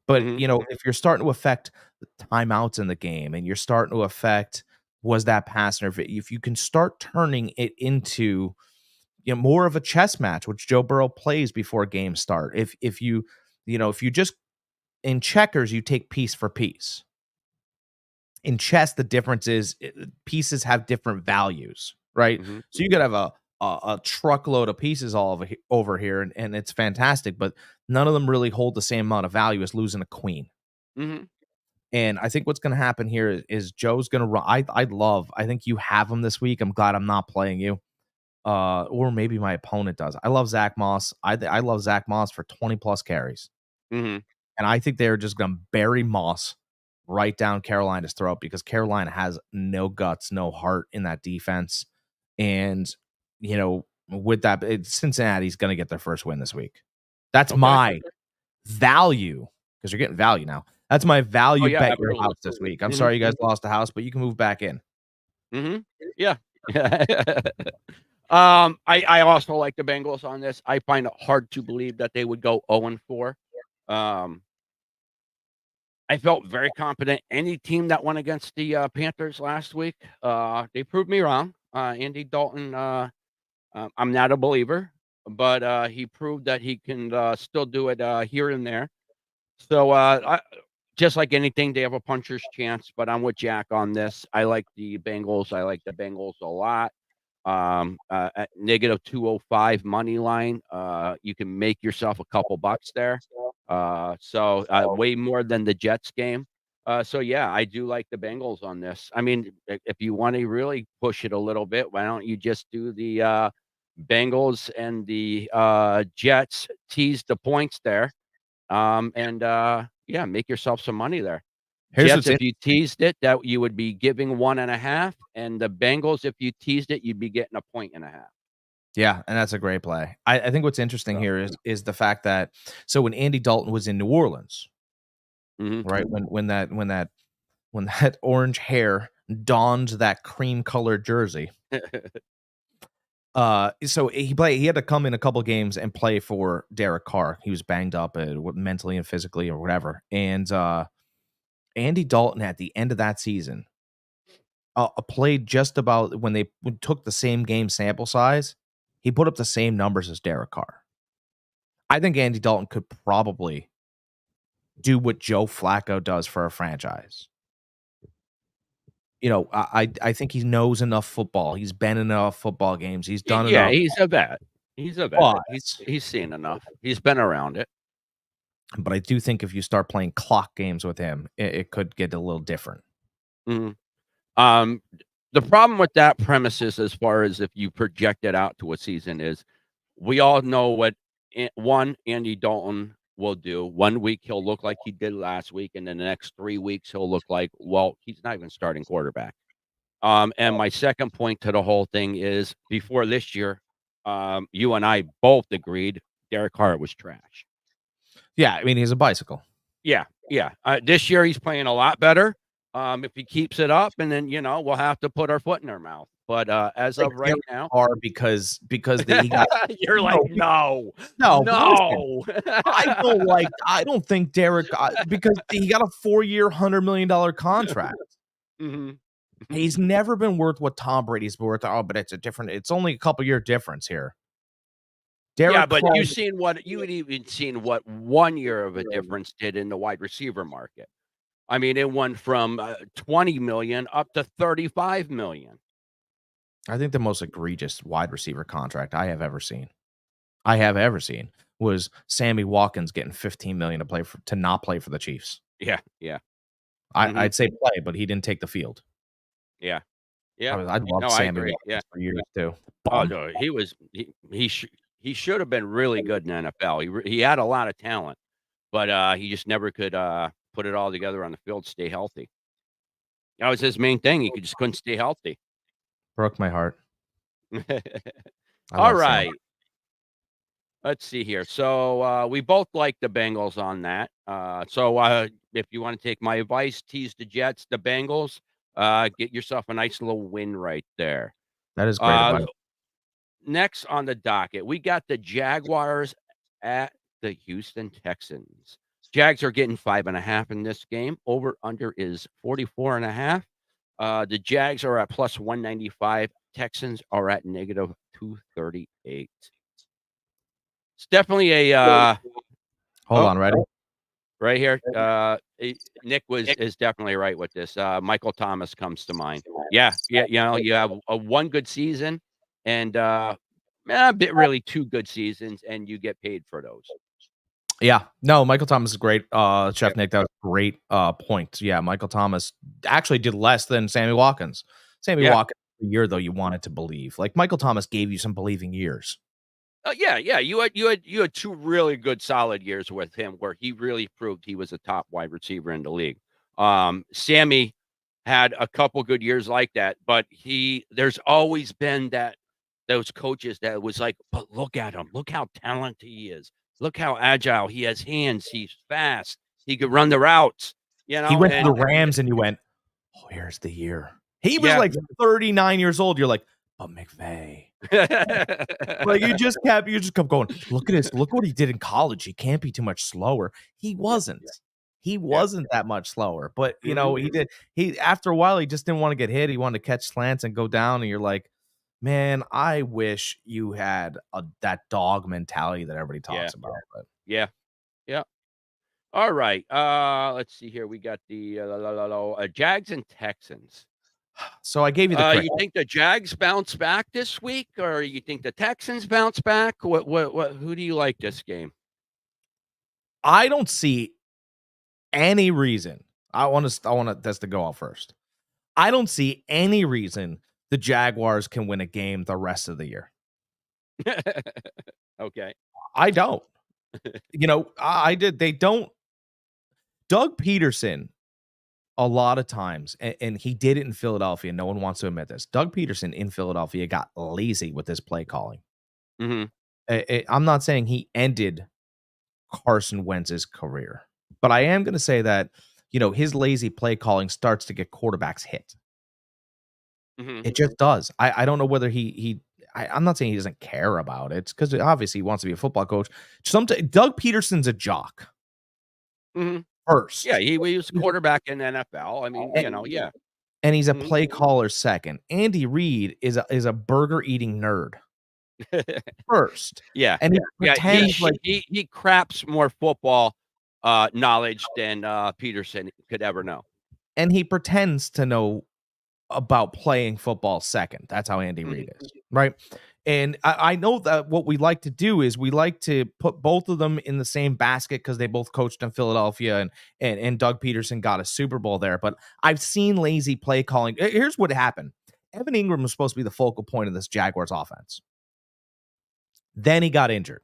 But, Mhm. if you're starting to affect the timeouts in the game and you're starting to affect was that pass interference, if you can start turning it into, more of a chess match, which Joe Burrow plays before games start. If you just in checkers, you take piece for piece. In chess, the difference is pieces have different values, right? Mhm. So you could have a truckload of pieces all over here, and it's fantastic, but none of them really hold the same amount of value as losing a queen. Mhm. And I think what's going to happen here is Joe's going to run. I think you have him this week. I'm glad I'm not playing you. Or maybe my opponent does. I love Zach Moss. I love Zach Moss for 20 plus carries. Mhm. And I think they're just going to bury Moss right down Carolina's throat because Carolina has no guts, no heart in that defense. And, with that, Cincinnati's going to get their first win this week. That's Okay. my value because you're getting value now. That's my value yeah, bet your absolutely. house this week. I'm Mhm. sorry you guys lost the house, but you can move back in. Mhm. Yeah. I also like the Bengals on this. I find it hard to believe that they would go 0-4. Um, I felt very confident. Any team that went against the Panthers last week, they proved me wrong. Andy Dalton, I'm not a believer, but he proved that he can still do it here and there. So just like anything, they have a puncher's chance. But I'm with Jack on this. I like the Bengals. I like the Bengals a lot. At negative 205 money line, you can make yourself a couple bucks there. So way more than the Jets game. So yeah, I do like the Bengals on this. I mean, if you want to really push it a little bit, why don't you just do the Bengals and the Jets, tease the points there, and yeah, make yourself some money there. Here's Jets, what's if you teased it, that you would be giving 1.5, and the Bengals, if you teased it, you'd be getting 1.5 points. Yeah, and that's a great play. I think what's interesting So, here is the fact that when Andy Dalton was in New Orleans, mhm. right? When that orange hair donned that cream colored jersey. So he had to come in a couple games and play for Derek Carr. He was banged up mentally and physically or whatever. And Andy Dalton at the end of that season played just about when they took the same game sample size. He put up the same numbers as Derek Carr. I think Andy Dalton could probably do what Joe Flacco does for a franchise. I think he knows enough football. He's been in enough football games. He's done Yeah, enough. he's a vet. He's a vet. But He's seen enough. He's been around it. I do think if you start playing clock games with him, it could get a little different. Mhm. Um, the problem with that premise is, as far as if you project it out to a season, is we all know what Andy Dalton will do. 1 week he'll look like he did last week, and then the next 3 weeks he'll look like, well, he's not even starting quarterback. And my second point to the whole thing is, before this year, you and I both agreed Derek Carr was trash. Yeah, I mean, he's a bicycle. Yeah, yeah. This year he's playing a lot better. If he keeps it up, and then we'll have to put our foot in our mouth. But as of right now, Carr because he got you're like, no, no, no. I don't think Derek because he got a 4-year, $100 million contract. Mhm. He's never been worth what Tom Brady's worth. Oh, but it's only a couple year difference here. Yeah, Derek but Carr, you had even seen what 1 year of a difference did in the wide receiver market. I mean, it went from 20 million up to 35 million. I think the most egregious wide receiver contract I have ever seen was Sammy Watkins getting 15 million to not play for the Chiefs. Yeah, yeah. I'd say play, but he didn't take the field. Yeah. Yeah. I'd love No, I Sammy agree. Watkins Yeah. for years too. Oh, Bum. no, he should have been really good in the NFL. He had a lot of talent, but he just never could put it all together on the field, stay healthy. That was his main thing. He just couldn't stay healthy. Broke my heart. I All love Sammy. right. Let's see here. So we both like the Bengals on that. So if you want to take my advice, tease the Jets, the Bengals, get yourself a nice little win right there. That is great Uh, advice. Next on the docket, we got the Jaguars at the Houston Texans. Jags are getting 5.5 in this game. Over under is 44.5. The Jags are at plus 195. Texans are at negative 238. It's definitely a Hold on, ready? right here. Nick is definitely right with this. Michael Thomas comes to mind. Yeah, you have a one good season and a bit really two good seasons, and you get paid for those. Yeah. No, Michael Thomas is great. Chef Nick, that was a great point. Yeah, Michael Thomas actually did less than Sammy Watkins. Sammy Yeah. Watkins, a year though, you wanted to believe. Like Michael Thomas gave you some believing years. Yeah. You had two really good solid years with him where he really proved he was a top wide receiver in the league. Sammy had a couple good years like that, but there's always been those coaches that was like, but look at him, look how talented he is, look how agile he has hands, he's fast, he could run the routes, He went to the Rams and you went, oh, here's the year. He was like 39 years old. You're like, but McVay. Like you just kept going, look at this, look what he did in college. He can't be too much slower. He wasn't. He wasn't that much slower, but you know, he after a while he just didn't want to get hit. He wanted to catch slants and go down, and you're like, man, I wish you had that dog mentality that everybody talks about. But. Yeah. All right. Let's see here. We got the Jags and Texans. So I gave you the you think the Jags bounce back this week, or you think the Texans bounce back? Who do you like this game? I don't see any reason. I want this to go out first. I don't see any reason the Jaguars can win a game the rest of the year. Okay. I don't. They don't. Doug Peterson, a lot of times, and he did it in Philadelphia. No one wants to admit this. Doug Peterson in Philadelphia got lazy with his play calling. I'm not saying he ended Carson Wentz's career, but I am going to say that, his lazy play calling starts to get quarterbacks hit. It just does. I don't know whether I'm not saying he doesn't care about it, because obviously he wants to be a football coach. Doug Peterson's a jock. First. Yeah, he was a quarterback in NFL. I mean, yeah. And he's a play caller second. Andy Reid is a burger eating nerd. First. Yeah. And he pretends he craps more football knowledge than Peterson could ever know. And he pretends to know about playing football second. That's how Andy Reid is, right? And I know that what we like to do is we like to put both of them in the same basket because they both coached in Philadelphia, and Doug Peterson got a Super Bowl there. But I've seen lazy play calling. Here's what happened. Evan Ingram was supposed to be the focal point of this Jaguars offense. Then he got injured,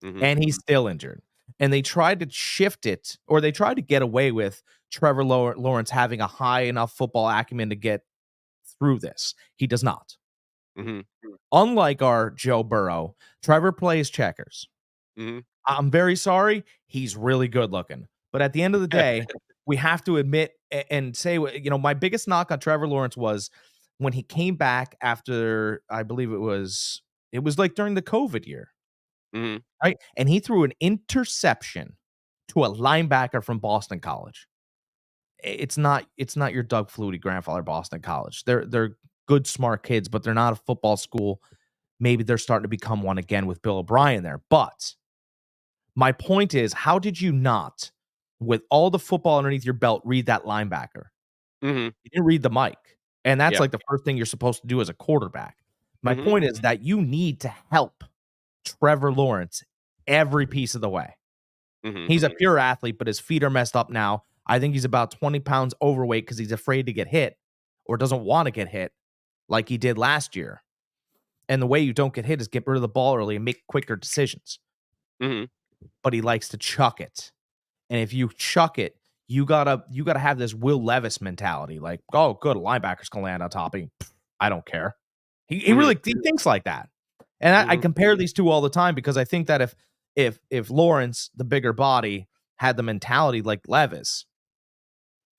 and he's still injured. And they tried to shift it, or they tried to get away with Trevor Lawrence having a high enough football acumen to get through this. He does not. Unlike our Joe Burrow, Trevor plays checkers. I'm very sorry. He's really good looking. But at the end of the day, we have to admit and say, my biggest knock on Trevor Lawrence was when he came back after, I believe it was like during the COVID year. Right? And he threw an interception to a linebacker from Boston College. It's not your Doug Flutie grandfather Boston College. They're good, smart kids, but they're not a football school. Maybe they're starting to become one again with Bill O'Brien there. But my point is, how did you not, with all the football underneath your belt, read that linebacker? You didn't read the mic. And that's like the first thing you're supposed to do as a quarterback. My point is that you need to help Trevor Lawrence every piece of the way. He's a pure athlete, but his feet are messed up now. I think he's about 20 pounds overweight because he's afraid to get hit or doesn't want to get hit like he did last year. And the way you don't get hit is get rid of the ball early and make quicker decisions. But he likes to chuck it. And if you chuck it, you gotta have this Will Levis mentality. Like, oh, good, a linebacker's gonna land on top of him. I don't care. He really thinks like that. And I compare these two all the time because I think that if Lawrence, the bigger body, had the mentality like Levis,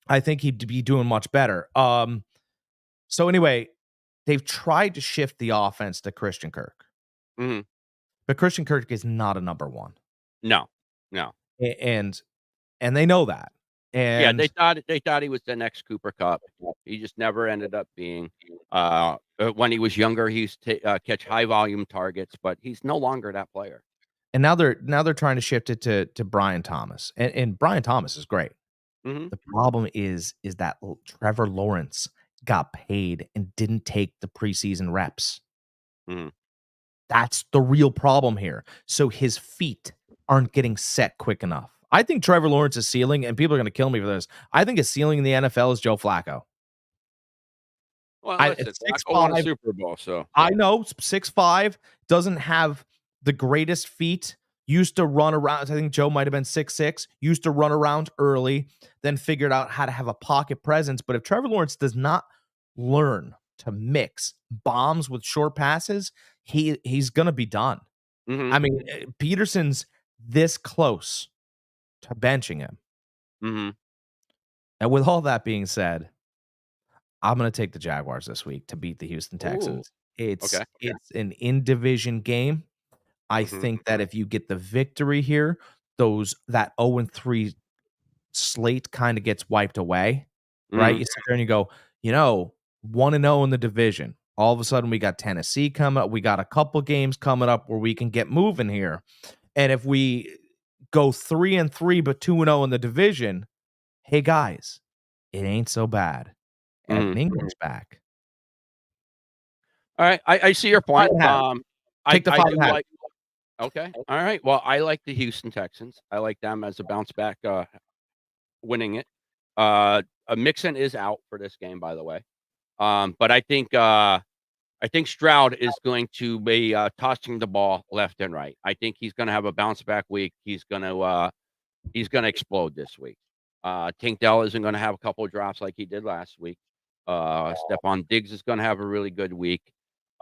I think he'd be doing much better. So anyway, they've tried to shift the offense to Christian Kirk. But Christian Kirk is not a number one. No. And they know that. Yeah, And they thought he was the next Cooper Cup. He just never ended up being. When he was younger, he used to catch high volume targets, but he's no longer that player. now they're trying to shift it to Brian Thomas. And Brian Thomas is great. Hmm. The problem is that Trevor Lawrence got paid and didn't take the preseason reps. Mhm. That's the real problem here. So his feet aren't getting set quick enough. I think Trevor Lawrence's ceiling, and people are going to kill me for this, I think his ceiling in the NFL is Joe Flacco. Well, I listen, at Flacco won a 6'5", Super Bowl, so I know 6'5", doesn't have the greatest feet, used to run around. I think Joe might have been 6'6", used to run around early, then figured out how to have a pocket presence. But if Trevor Lawrence does not learn to mix bombs with short passes, he's going to be done. mhm, I mean, Peterson's this close to benching him. mhm. And with all that being said, I'm going to take the Jaguars this week to beat the Houston Ooh, Texans. okay. It's an in-division game. I Mhm, think that if you get the victory here, that 0-3 slate kind of gets wiped away, right? mhm. You sit there and you go, 1-0 in the division. All of a sudden, we got Tennessee coming up. We got a couple games coming up where we can get moving here. And if we go 3-3 but 2-0 in the division, hey guys, it ain't so bad. Evan Mhm. Ingram's back. All right, I see your Five point. and a half. Take the I do 5.5. like. Okay, all right. Well, I like the Houston Texans. I like them as a bounce back, winning it. Mixon is out for this game, by the way. But I think Stroud is going to be tossing the ball left and right. I think he's going to have a bounce back week. He's going to explode this week. Tank Dell isn't going to have a couple of drops like he did last week. Stephon Diggs is going to have a really good week.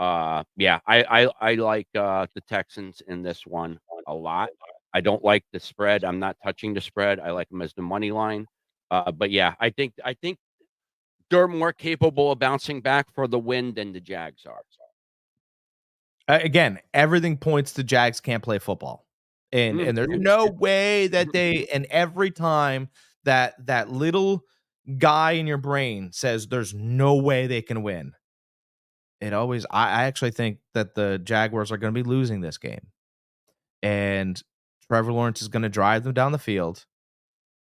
Yeah, I like the Texans in this one a lot. I don't like the spread. I'm not touching the spread. I like them as the money line. But yeah, I think they're more capable of bouncing back for the win than the Jags are. Again, everything points to Jags can't play football. And there's no way that and every time that little guy in your brain says there's no way they can win, I actually think that the Jaguars are going to be losing this game. And Trevor Lawrence is going to drive them down the field,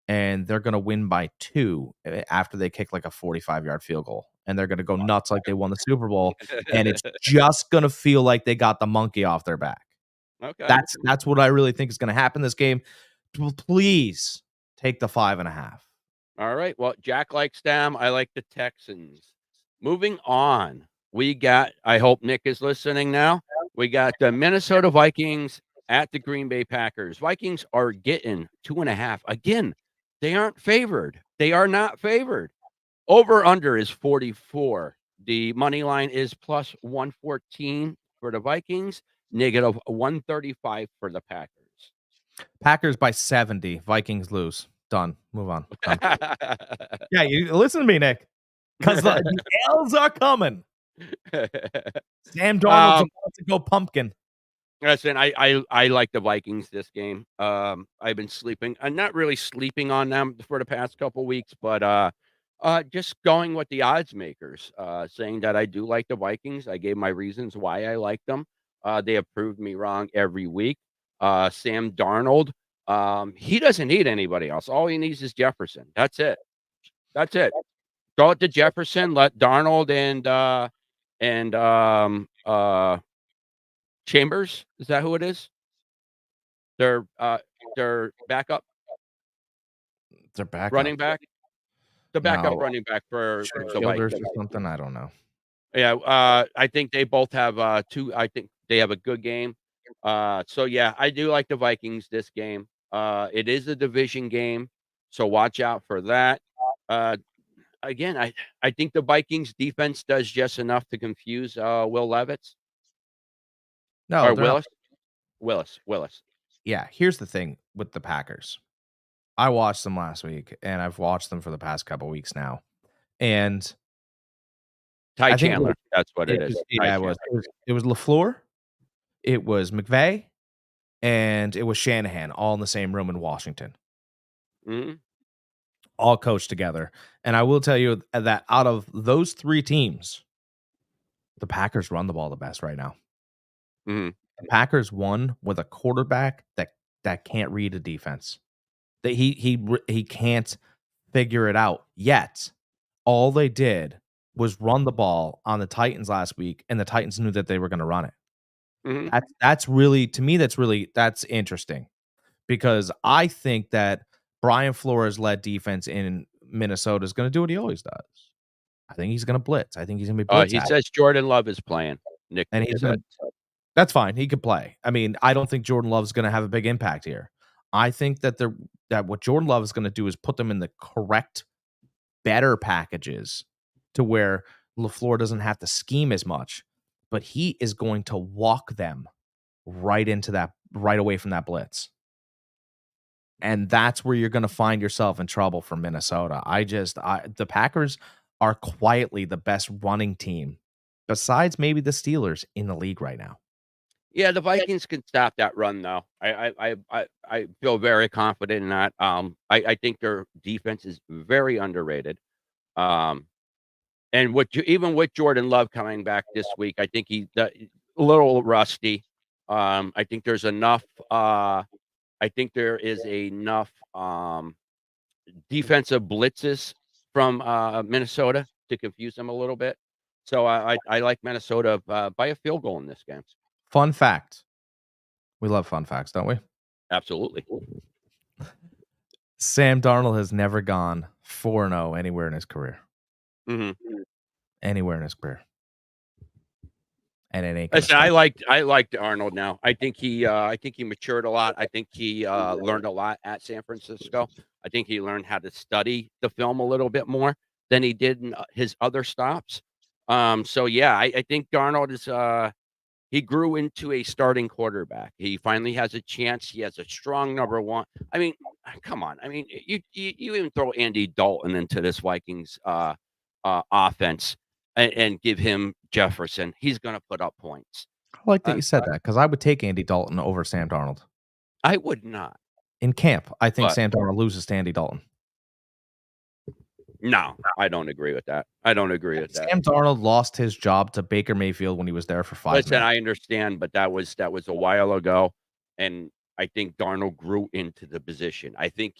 and they're going to win by 2 after they kick like a 45-yard field goal. And they're going to go nuts like they won the Super Bowl. And it's just going to feel like they got the monkey off their back. Okay. That's what I really think is going to happen this game. Please take the 5.5. All right. Well, Jack likes them. I like the Texans. Moving on, we got, I hope Nick is listening now. We got the Minnesota Vikings at the Green Bay Packers. Vikings are getting 2.5. Again, they aren't favored. They are not favored. Over under is 44. The money line is plus 114 for the Vikings, negative 135 for the Packers. Packers by 70. Vikings lose. Done. Move on. Done. Yeah, you listen to me, Nick, because the L's are coming. Sam Darnold's about to go pumpkin. Listen, I like the Vikings this game. I've been sleeping. I'm not really sleeping on them for the past couple weeks, but just going with the odds makers, saying that I do like the Vikings. I gave my reasons why I like them. They have proved me wrong every week. Sam Darnold, he doesn't need anybody else. All he needs is Jefferson. That's it. That's it. Throw it to Jefferson. Let Darnold and Chambers, is that who it is? Their backup They're back running back? The backup No. running back for the Fielders Vikings. or something. I don't know. Yeah, I think they both have, 2 I think they have a good game. So, yeah, I do like the Vikings this game. It is a division game, so watch out for that. Again, I think the Vikings defense does just enough to confuse, Will Levis No, or they're not. Willis. Yeah, here's the thing with the Packers. I watched them last week, and I've watched them for the past couple weeks now. And Ty I think Chandler, that's what it is. Ty it was. Chandler. It was LaFleur, it was McVay, and it was Shanahan all in the same room in Washington. Mhm. all coached together. And I will tell you that out of those 3 teams, the Packers run the ball the best right now. Mhm. The Packers won with a quarterback that can't read a defense. That he can't figure it out yet. All they did was run the ball on the Titans last week, and the Titans knew that they were gonna run it. Mhm. That's really, to me, that's interesting, because I think that Brian Flores-led defense in Minnesota is gonna do what he always does. I think he's gonna blitz. I think he's gonna be blitz He happy, says Jordan Love is playing. Nick and he's gonna said. that's fine, he could play. I mean, I don't think Jordan Love's gonna have a big impact here. I think that what Jordan Love is gonna do is put them in the correct, better packages to where LaFleur doesn't have to scheme as much, but he is going to walk them right away from that blitz. And that's where you're gonna find yourself in trouble for Minnesota. The Packers are quietly the best running team, besides maybe the Steelers, in the league right now. Yeah, the Vikings can stop that run though. I feel very confident in that. I think their defense is very underrated. Um, and even with Jordan Love coming back this week, I think he's a little rusty. I think there's enough. I think there is enough defensive blitzes from Minnesota to confuse them a little bit. So I like Minnesota by a field goal in this game. Fun fact. We love fun facts, don't we? Absolutely. Sam Darnold has never gone 4-0 anywhere in his career. Hmm. Anywhere in his career. And it ain't gonna Listen, stop. I liked Arnold now. I think he matured a lot. I think he learned a lot at San Francisco. I think he learned how to study the film a little bit more than he did in his other stops. So yeah, I think Darnold is he grew into a starting quarterback. He finally has a chance. He has a strong number one. I mean, come on. I mean, you even throw Andy Dalton into this Vikings offense and give him Jefferson. He's going to put up points. I like that you said that, because I would take Andy Dalton over Sam Darnold. I would not. In camp, I think But Sam Darnold loses to Andy Dalton. no, I don't agree with that. I don't agree with that. Sam Darnold lost his job to Baker Mayfield when he was there for 5 Listen, minutes. I understand, but that was a while ago, and I think Darnold grew into the position. I think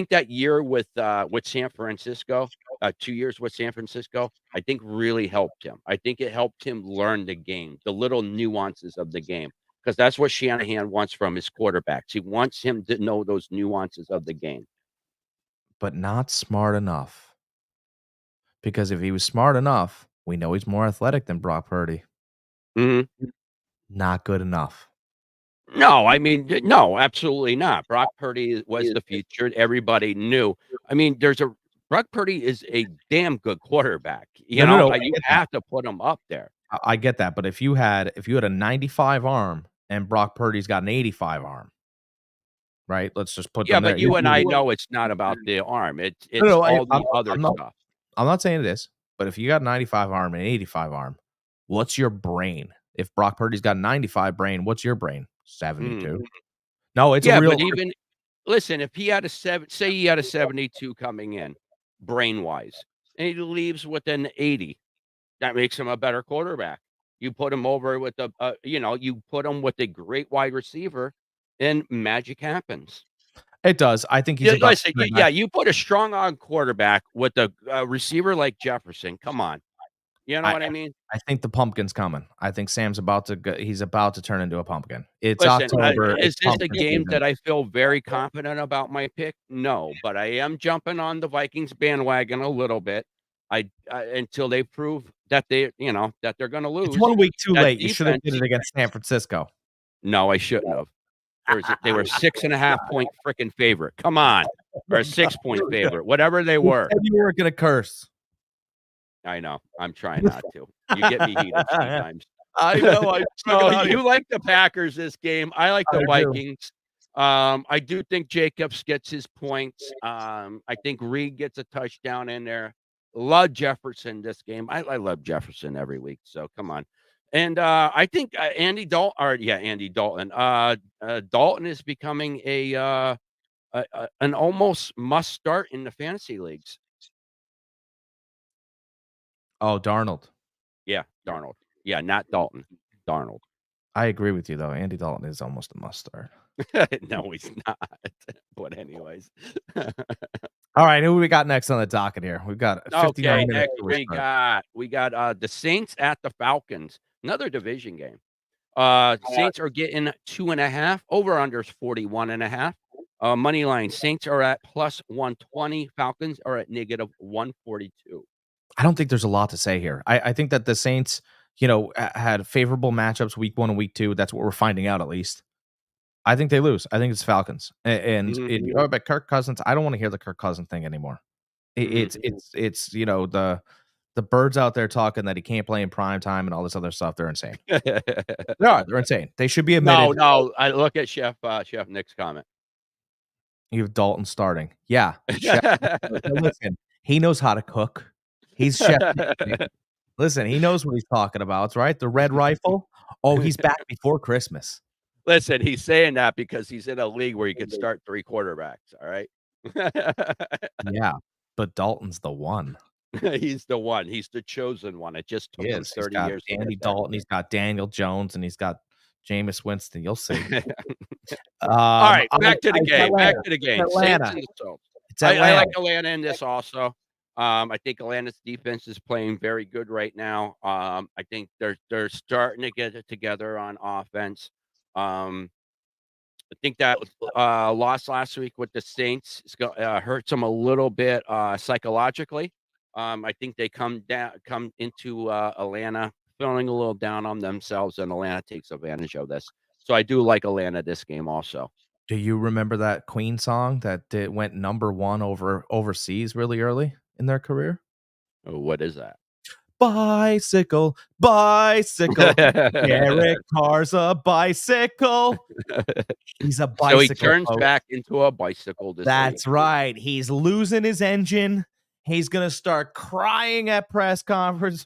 that year with San Francisco, 2 years with San Francisco, I think really helped him. I think it helped him learn the game, the little nuances of the game, because that's what Shanahan wants from his quarterbacks. He wants him to know those nuances of the game. But not smart enough. Because if he was smart enough, we know he's more athletic than Brock Purdy. Mhm. Not good enough. No, I mean, no, absolutely not. Brock Purdy was the future. Everybody knew. I mean, Brock Purdy is a damn good quarterback. No, I You get that. have to put him up there. I get that, but if you had a 95 arm and Brock Purdy's got an 85 arm, right? Let's just put Yeah, them there. but you and I know it's not about the arm. It's No, all the other stuff. I'm not saying it is, but if you got a 95 arm and an 85 arm, what's your brain? If Brock Purdy's got a 95 brain, what's your brain? 72. No, it's a real. But even listen, if he had say he had a 72 coming in, brain wise, and he leaves with an 80, that makes him a better quarterback. You put him over with you put him with a great wide receiver, and magic happens. It does. I think he's Yeah, about. listen, you put a strong arm quarterback with a receiver like Jefferson. Come on, you know what I mean? I think the pumpkin's coming. I think Sam's about to go, he's about to turn into a pumpkin. It's Listen, October. is It's this a pumpkin game season. that I feel very confident about my pick? No, but I am jumping on the Vikings bandwagon a little bit. I until they prove that they're going to lose. It's 1 week too That late. You should have did defense- it against San Francisco. No, I shouldn't have. They were 6.5 point freaking favorite. Come on, or a 6 point favorite, whatever they were. You weren't gonna curse. I know. I'm trying not to. You get me heated sometimes. I know. You like the Packers this game. I like the I do. Vikings. I do think Jacobs gets his points. I think Reed gets a touchdown in there. Love Jefferson this game. I love Jefferson every week. So come on. And I think Andy Dalton. Dalton is becoming a an almost must start in the fantasy leagues. Oh, Darnold. Yeah, Darnold. Yeah, not Dalton. Darnold. I agree with you though. Andy Dalton is almost a must start. No, he's not. But anyways. All right, who we got next on the docket here? We've got 59 Okay, minutes. next to we start. got the Saints at the Falcons. Another division game. Saints are getting 2.5. Over unders 41.5. Money line. Saints are at plus 120. Falcons are at negative 142. I don't think there's a lot to say here. I think that the Saints, had favorable matchups week 1 and week 2. That's what we're finding out, at least. I think they lose. I think it's Falcons. And but Kirk Cousins, I don't want to hear the Kirk Cousins thing anymore. It's the birds out there talking that he can't play in prime time and all this other stuff. They're insane. They're insane. They should be admitted. No. I look at Chef Nick's comment. You have Dalton starting. Yeah. Listen, he knows how to cook. He's Chef Nick. Listen, he knows what he's talking about, right? The red rifle. Oh, he's back before Christmas. Listen, he's saying that because he's in a league where he can start 3 quarterbacks, all right? Yeah, but Dalton's the one. He's the one. He's the chosen one. It just took him 30 years. Andy Dalton, he's got Daniel Jones, and he's got Jameis Winston. You'll see. All right, back to the game. Back to the game. Atlanta. I like Atlanta in this also. I think Atlanta's defense is playing very good right now. I think they're starting to get it together on offense. I think that loss last week with the Saints hurts them a little bit psychologically. I think they come into Atlanta feeling a little down on themselves, and Atlanta takes advantage of this. So I do like Atlanta this game also. Do you remember that Queen song that went number 1 overseas really early in their career? Oh, what is that? Bicycle. Derek Carr's a bicycle. He's a bicycle. So he turns back into a bicycle. That's right. He's losing his engine. He's going to start crying at press conference.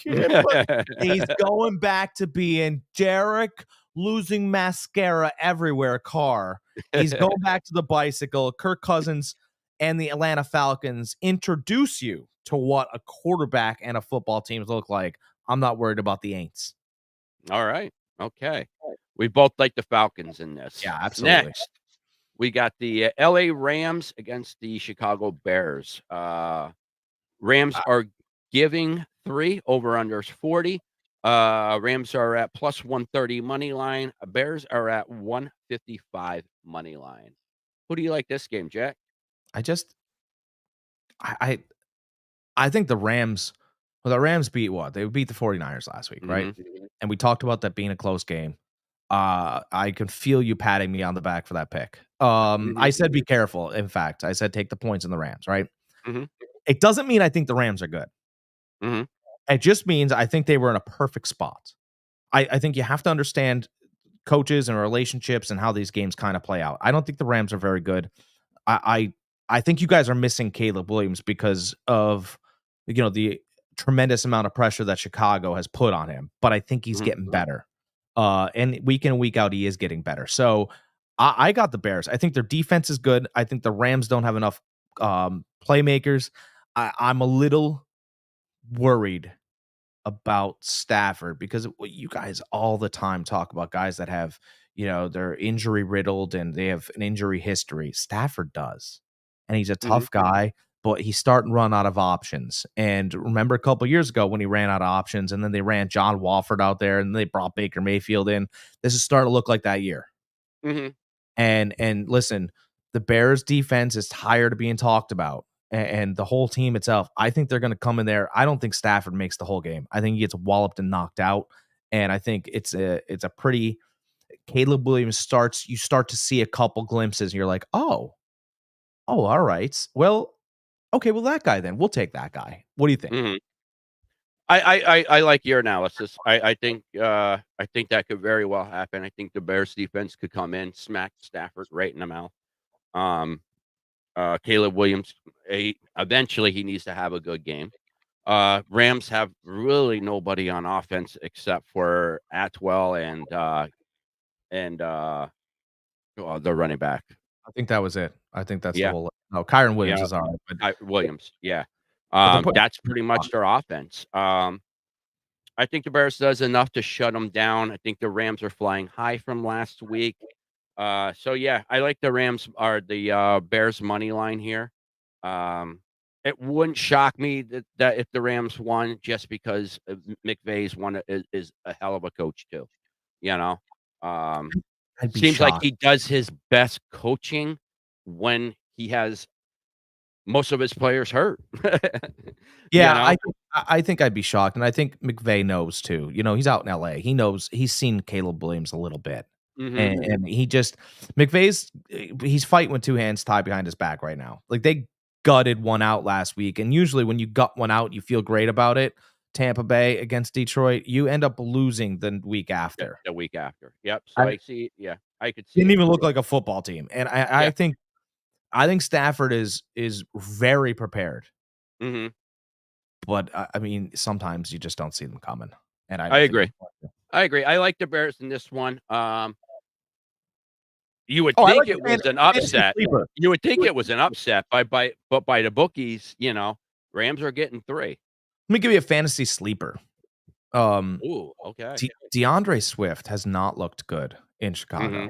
He's going back to being Derek losing mascara everywhere Carr. He's going back to the bicycle. Kirk Cousins and the Atlanta Falcons introduce you to what a quarterback and a football teams look like. I'm not worried about the Aints. All right. Okay. We both like the Falcons in this. Yeah, absolutely. Next, we got the LA Rams against the Chicago Bears. Rams are giving 3, over-unders 40. Rams are at plus 130 money line. Bears are at 155 money line. Who do you like this game, Jack? I think the Rams beat what? They beat the 49ers last week, right? Mm-hmm. And we talked about that being a close game. I can feel you patting me on the back for that pick. I said be careful. In fact, I said take the points in the Rams, right? Mm-hmm. It doesn't mean I think the Rams are good. Mm-hmm. It just means I think they were in a perfect spot. I think you have to understand coaches and relationships and how these games kind of play out. I don't think the Rams are very good. I think you guys are missing Caleb Williams because of the tremendous amount of pressure that Chicago has put on him. But I think he's getting better. And week in and week out, he is getting better. So I got the Bears. I think their defense is good. I think the Rams don't have enough playmakers. I'm a little worried about Stafford because you guys all the time talk about guys that have, they're injury riddled and they have an injury history. Stafford does. And he's a tough guy, but he's starting to run out of options. And remember a couple years ago when he ran out of options and then they ran John Wolford out there and they brought Baker Mayfield in. This is starting to look like that year. Mm-hmm. And listen, the Bears defense is tired of being talked about. And the whole team itself, I think they're going to come in there. I don't think Stafford makes the whole game. I think he gets walloped and knocked out. And I think it's a pretty Caleb Williams you start to see a couple glimpses and you're like, oh, all right. Well, okay. Well, that guy then we'll take that guy. What do you think? Mm-hmm. I like your analysis. I think that could very well happen. I think the Bears defense could come in, smack Stafford right in the mouth. Caleb Williams, eventually he needs to have a good game. Rams have really nobody on offense except for Atwell and the running back. I think that was it. I think that's the Yeah, whole no, Kyron Williams yeah, is all right, Williams, yeah. but they're putting That's pretty much their offense. I think the Bears does enough to shut them down. I think the Rams are flying high from last week. So yeah, I like the Rams or the Bears money line here. Um, it wouldn't shock me that if the Rams won, just because McVay's one is a hell of a coach too. You know, um, I'd be seems like shocked. he does his best coaching when he has most of his players hurt. you Yeah, know, I think I'd be shocked, and I think McVay knows too. You know, he's out in LA. He knows he's seen Caleb Williams a little bit. hmm And he just McVay's he's fighting with two hands tied behind his back right now. Like they gutted one out last week, and usually when you gut one out, you feel great about it. Tampa Bay against Detroit, you end up losing the week after. the week after. Yep. So I I see. Yeah, I could see didn't it. even look like a football team, and Yeah. I think Stafford is very prepared. hmm But, I mean, sometimes you just don't see them coming, and I I don't think agree. I agree. I like the Bears in this one. You would Oh, I think like it the was an fantasy upset. sleeper. You would think it was an upset but by the bookies, Rams are getting 3. Let me give you a fantasy sleeper. Ooh, okay. DeAndre Swift has not looked good in Chicago.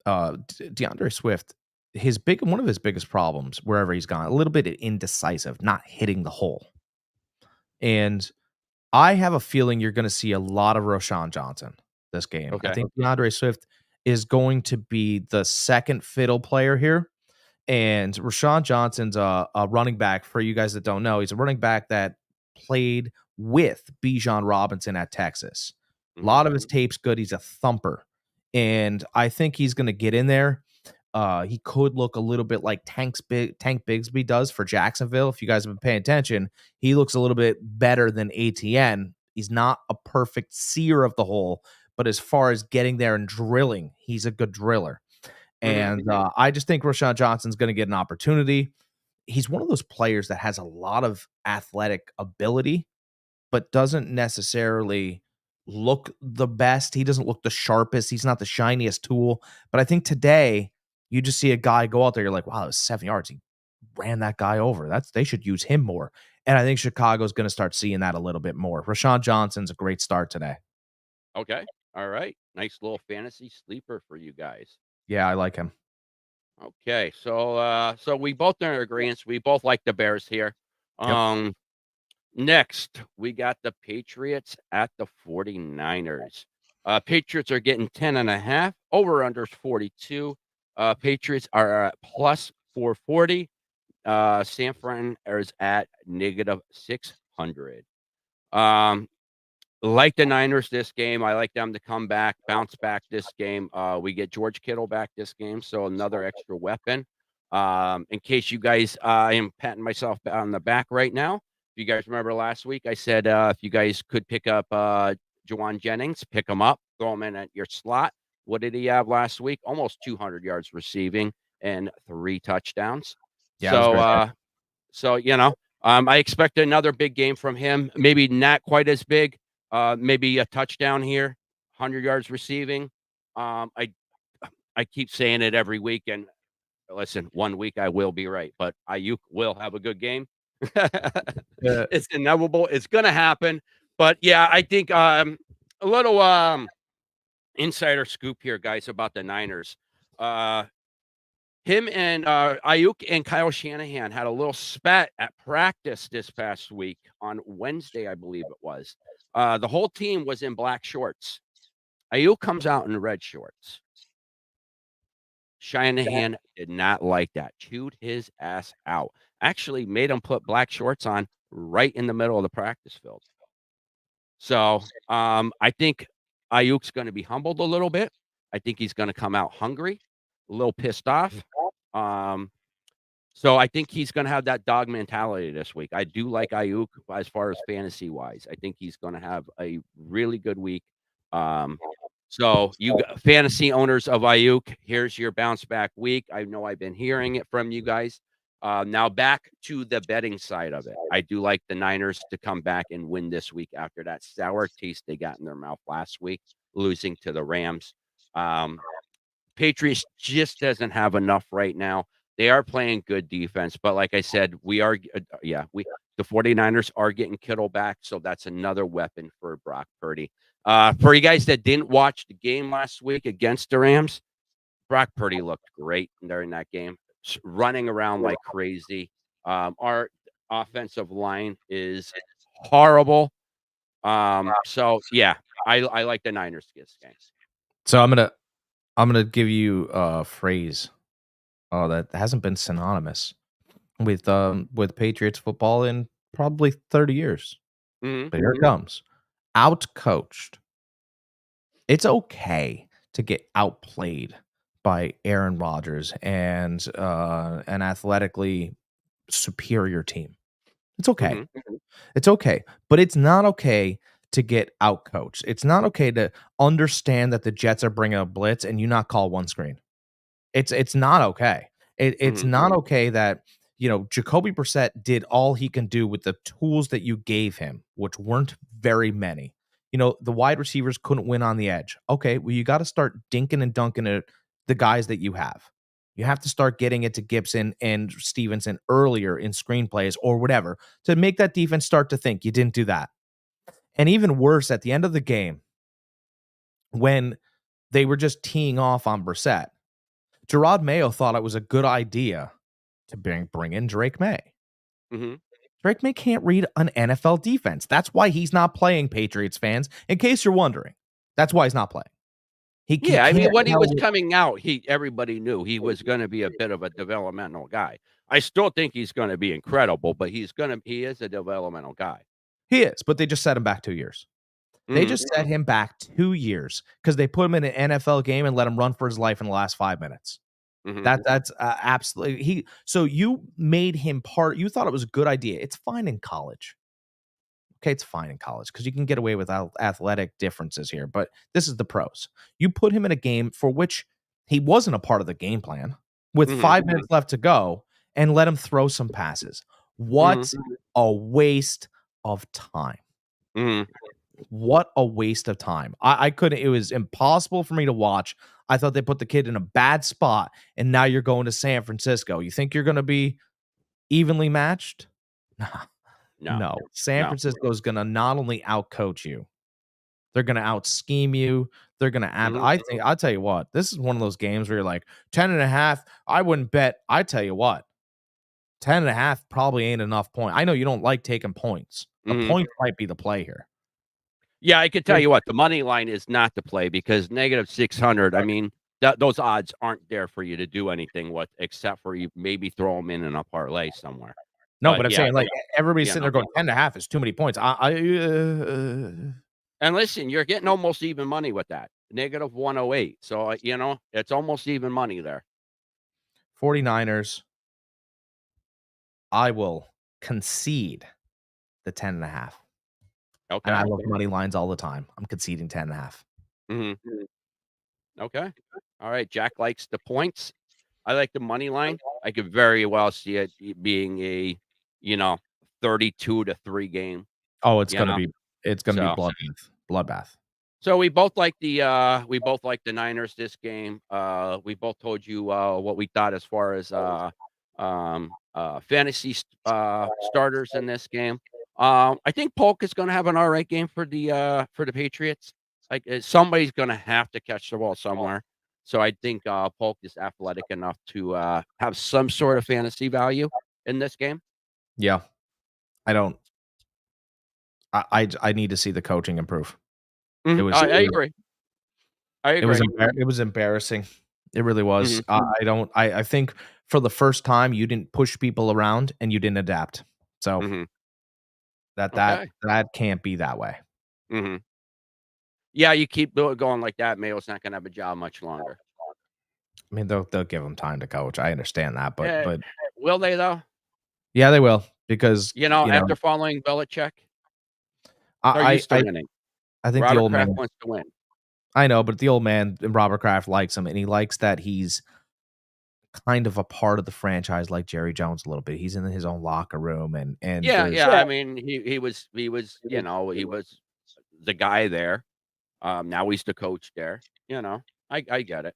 Mhm. DeAndre Swift, one of his biggest problems wherever he's gone, a little bit indecisive, not hitting the hole. And I have a feeling you're gonna see a lot of Roshan Johnson this game. I Okay. think DeAndre Swift is going to be the second fiddle player here. And Rashawn Johnson's a running back. For you guys that don't know, he's a running back that played with Bijan Robinson at Texas. A Mhm. lot of his tape's good. He's a thumper, and I think he's going to get in there. He could look a little bit like Tank Bigsby does for Jacksonville. If you guys have been paying attention, he looks a little bit better than ATN. He's not a perfect seer of the hole, but as far as getting there and drilling, he's a good driller. Mhm. And I just think Rashawn Johnson's going to get an opportunity. He's one of those players that has a lot of athletic ability, but doesn't necessarily look the best. He doesn't look the sharpest. He's not the shiniest tool. But I think today you just see a guy go out there. You're like, wow, that was 7 yards. He ran that guy over. They should use him more. And I think Chicago's going to start seeing that a little bit more. Rashawn Johnson's a great start today. Okay. All right. Nice little fantasy sleeper for you guys. Yeah, I like him. Okay. So we both are in agreement. We both like the Bears here. Yep. Next, we got the Patriots at the 49ers. Patriots are getting 10.5. Over unders 42. Patriots are at plus 440. San Fran is at negative 600. Like the Niners this game. I like them to come back, bounce back this game. We get George Kittle back this game, so another extra weapon. In case you guys, I am patting myself on the back right now. If you guys remember last week, I said if you guys could pick up Jawan Jennings, pick him up, throw him in at your slot. What did he have last week? Almost 200 yards receiving and 3 touchdowns. Yeah, it was So, great. I expect another big game from him. Maybe not quite as big. Maybe a touchdown here, 100 yards receiving. I keep saying it every week, and listen, 1 week I will be right, but Ayuk will have a good game. Yeah. It's inevitable. It's gonna happen. But yeah, I think a little insider scoop here, guys, about the Niners. Him and Ayuk and Kyle Shanahan had a little spat at practice this past week on Wednesday, I believe it was. The whole team was in black shorts. Ayuk comes out in red shorts. Shanahan did not like that. Chewed his ass out. Actually made him put black shorts on right in the middle of the practice field. So I think Ayuk's going to be humbled a little bit. I think he's going to come out hungry, a little pissed off. So I think he's going to have that dog mentality this week. I do like Ayuk as far as fantasy wise. I think he's going to have a really good week. So you fantasy owners of Ayuk, here's your bounce back week. I know I've been hearing it from you guys. Now back to the betting side of it. I do like the Niners to come back and win this week after that sour taste they got in their mouth last week, losing to the Rams. Patriots just doesn't have enough right now. They are playing good defense, but like I said, we are the 49ers are getting Kittle back, so that's another weapon for Brock Purdy. For you guys that didn't watch the game last week against the Rams, Brock Purdy looked great during that game, running around like crazy. Our offensive line is horrible. So yeah, I like the Niners this game. So I'm gonna give you a phrase that hasn't been synonymous with Patriots football in probably 30 years. Mhm. But here it comes. Outcoached. It's okay to get outplayed by Aaron Rodgers and an athletically superior team. It's okay. Mhm. It's okay. But it's not okay to get outcoached. It's not okay to understand that the Jets are bringing a blitz and you not call one screen. It's not okay. It's Mhm. not okay that, Jacoby Brissett did all he can do with the tools that you gave him, which weren't very many. The wide receivers couldn't win on the edge. Okay, well, you gotta start dinking and dunking at the guys that you have. You have to start getting it to Gibson and Stevenson earlier in screenplays or whatever to make that defense start to think. You didn't do that. And even worse, at the end of the game, when they were just teeing off on Brissett, Gerard Mayo thought it was a good idea to bring in Drake May. Mhm. Drake May can't read an NFL defense. That's why he's not playing, Patriots fans. In case you're wondering, that's why he's not playing. He Yeah, I mean, can't when he tell was you- coming out, everybody knew he was gonna be a bit of a developmental guy. I still think he's gonna be incredible, but he is a developmental guy. He is, but they just set him back 2 years. They Mhm. just set him back 2 years because they put him in an NFL game and let him run for his life in the last 5 minutes. Mhm. That's absolutely so you made him part. You thought it was a good idea. It's fine in college. Okay, it's fine in college because you can get away with athletic differences here, but this is the pros. You put him in a game for which he wasn't a part of the game plan with Mhm. 5 minutes left to go and let him throw some passes. What a waste of time. Mhm. What a waste of time. I couldn't, it was impossible for me to watch. I thought they put the kid in a bad spot, and now you're going to San Francisco. You think you're going to be evenly matched? Nah. No. No. San No. Francisco is going to not only outcoach you, they're going to out scheme you. They're going to Mhm. I'll tell you what, this is one of those games where you're like 10 and a half. I wouldn't bet. I tell you what, 10 and a half probably ain't enough point. I know you don't like taking points. The Mhm. points might be the play here. Yeah, I can tell you what, the money line is not to play because -600, I mean, those odds aren't there for you to do anything with except for you maybe throw them in a parlay somewhere. No, But but I'm yeah, saying, like, everybody's you sitting know. there going 10 and a half is too many points. And listen, you're getting almost even money with that, -108. So, it's almost even money there. 49ers, I will concede the 10 and a half. And I Okay. love money lines all the time. I'm conceding 10 and a half. Mhm. Okay. All right, Jack likes the points. I like the money line. I could very well see it being a, you know, 32-3 game, Oh, it's you gonna know? be So bloodbath. Bloodbath. so we both like the Niners this game. We both told you what we thought as far as fantasy starters in this game. I think Polk is going to have an all right game for the Patriots. Like somebody's going to have to catch the ball somewhere. So I think Polk is athletic enough to have some sort of fantasy value in this game. Yeah. I don't I need to see the coaching improve. It Mhm. was I agree. I agree. it was embarrassing. It really was. Mhm. I don't I think for the first time, you didn't push people around and you didn't adapt. So, Mhm. that that Okay. that can't be that way. Mhm. Yeah, you keep going like that, Mayo's not going to have a job much longer. I mean, they'll give him time to coach. I understand that, but Eh, will they though? yeah, they will because, After following Belichick, they're I used to I winning. I think the Robert old Kraft man wants to win. I know, but the old man and Robert Kraft likes him, and he likes that he's kind of a part of the franchise like Jerry Jones a little bit. He's in his own locker room and Yeah, there's yeah. I mean, he was the guy there. Now he's the coach there. I get it.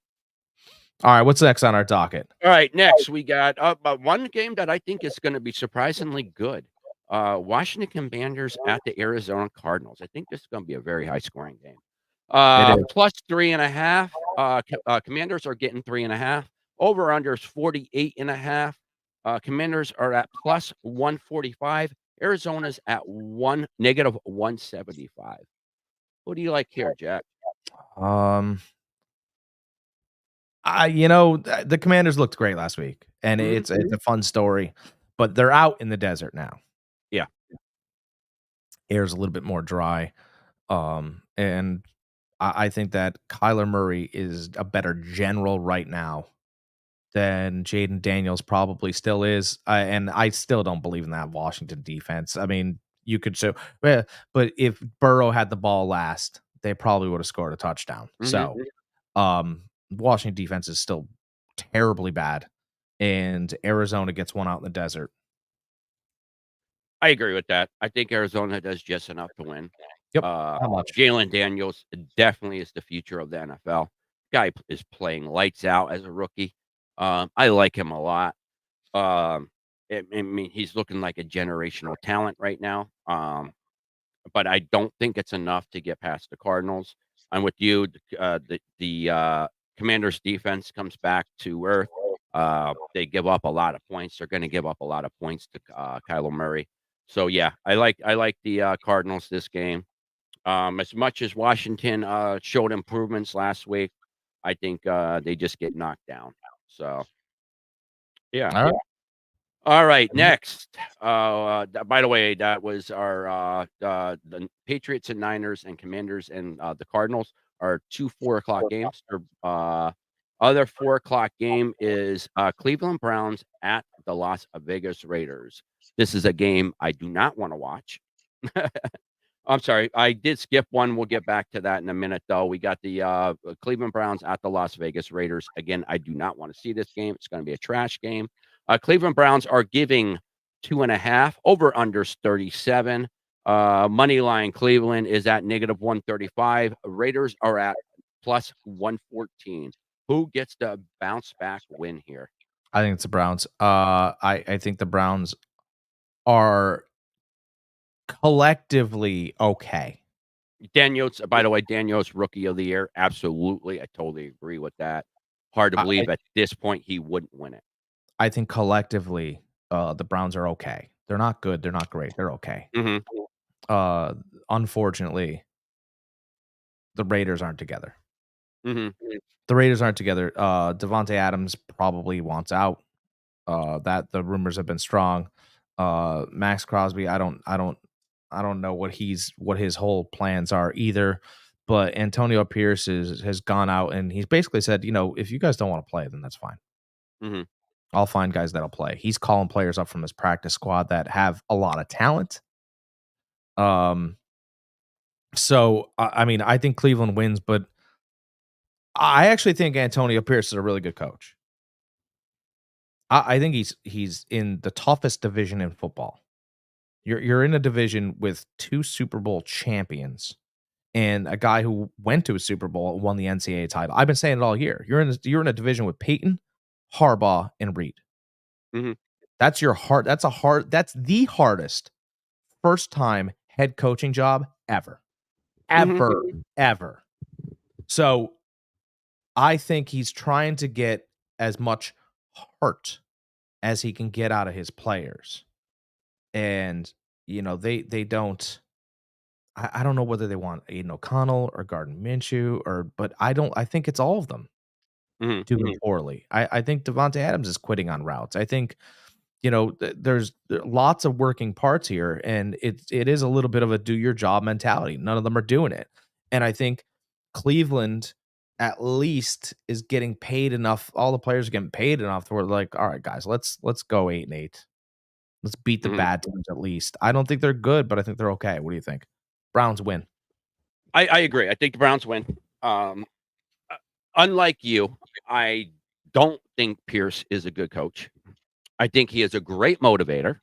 All right, what's next on our docket? All right, next we got one game that I think is going to be surprisingly good. Washington Commanders at the Arizona Cardinals. I think this is going to be a very high scoring game. It is. Plus 3.5. Commanders are getting 3.5. Over under is 48.5. Commanders are at plus 145. Arizona's at negative 175. What do you like here, Jack? The Commanders looked great last week, and Mhm. it's a fun story, but they're out in the desert now. Yeah. Air's a little bit more dry, and I think that Kyler Murray is a better general right now than Jaden Daniels probably still is, and I still don't believe in that Washington defense. I mean, you could show, but if Burrow had the ball last, they probably would have scored a touchdown. So, Washington defense is still terribly bad, and Arizona gets one out in the desert. I agree with that. I think Arizona does just enough to win. Yep. How much? Jalen Daniels definitely is the future of the NFL. Guy is playing lights out as a rookie. I like him a lot. I mean, he's looking like a generational talent right now. But I don't think it's enough to get past the Cardinals. I'm with you. The Commanders' defense comes back to earth. They give up a lot of points. They're going to give up a lot of points to Kyler Murray. So yeah, I like the Cardinals this game. As much as Washington showed improvements last week, I think they just get knocked down. So yeah. All right. All right, next. By the way, that was our the Patriots and Niners and Commanders and the Cardinals are 2 4 o'clock games. Other 4 o'clock game is Cleveland Browns at the Las Vegas Raiders. This is a game I do not want to watch. I'm sorry, I did skip one. We'll get back to that in a minute, though. We got the Cleveland Browns at the Las Vegas Raiders. Again, I do not want to see this game. It's going to be a trash game. Cleveland Browns are giving 2.5. Over unders 37. Money line Cleveland is at negative 135. Raiders are at plus 114. Who gets the bounce back win here? I think it's the Browns. I think the Browns are collectively okay. Daniels, by the way, Daniels rookie of the year. Absolutely. I totally agree with that. Hard to believe at this point he wouldn't win it. I think collectively, the Browns are okay. They're not good. They're not great. They're okay. Unfortunately, the Raiders aren't together. The Raiders aren't together. Devontae Adams probably wants out. That the rumors have been strong. Max Crosby, I don't know what his whole plans are either. But Antonio Pierce has gone out and he's basically said, if you guys don't want to play, then that's fine. I'll find guys that'll play. He's calling players up from his practice squad that have a lot of talent. So I mean, I think Cleveland wins, but I actually think Antonio Pierce is a really good coach. I think he's in the toughest division in football. You're in a division with 2 Super Bowl champions and a guy who went to a Super Bowl and won the NCAA title. I've been saying it all year. You're in a division with Peyton, Harbaugh, and Reed. That's the hardest first time head coaching job ever. Ever. So I think he's trying to get as much heart as he can get out of his players. And, they don't. I don't know whether they want Aiden O'Connell or Gardner Minshew but I think it's all of them doing poorly. I think Devontae Adams is quitting on routes. I think, there's lots of working parts here, and it is a little bit of a do your job mentality. None of them are doing it. And I think Cleveland at least is getting paid enough. All the players are getting paid enough to where like, all right, guys, let's go 8-8. Let's beat the bad teams at least. I don't think they're good, but I think they're okay. What do you think? Browns win. I agree. I think the Browns win. Unlike you, I don't think Pierce is a good coach. I think he is a great motivator.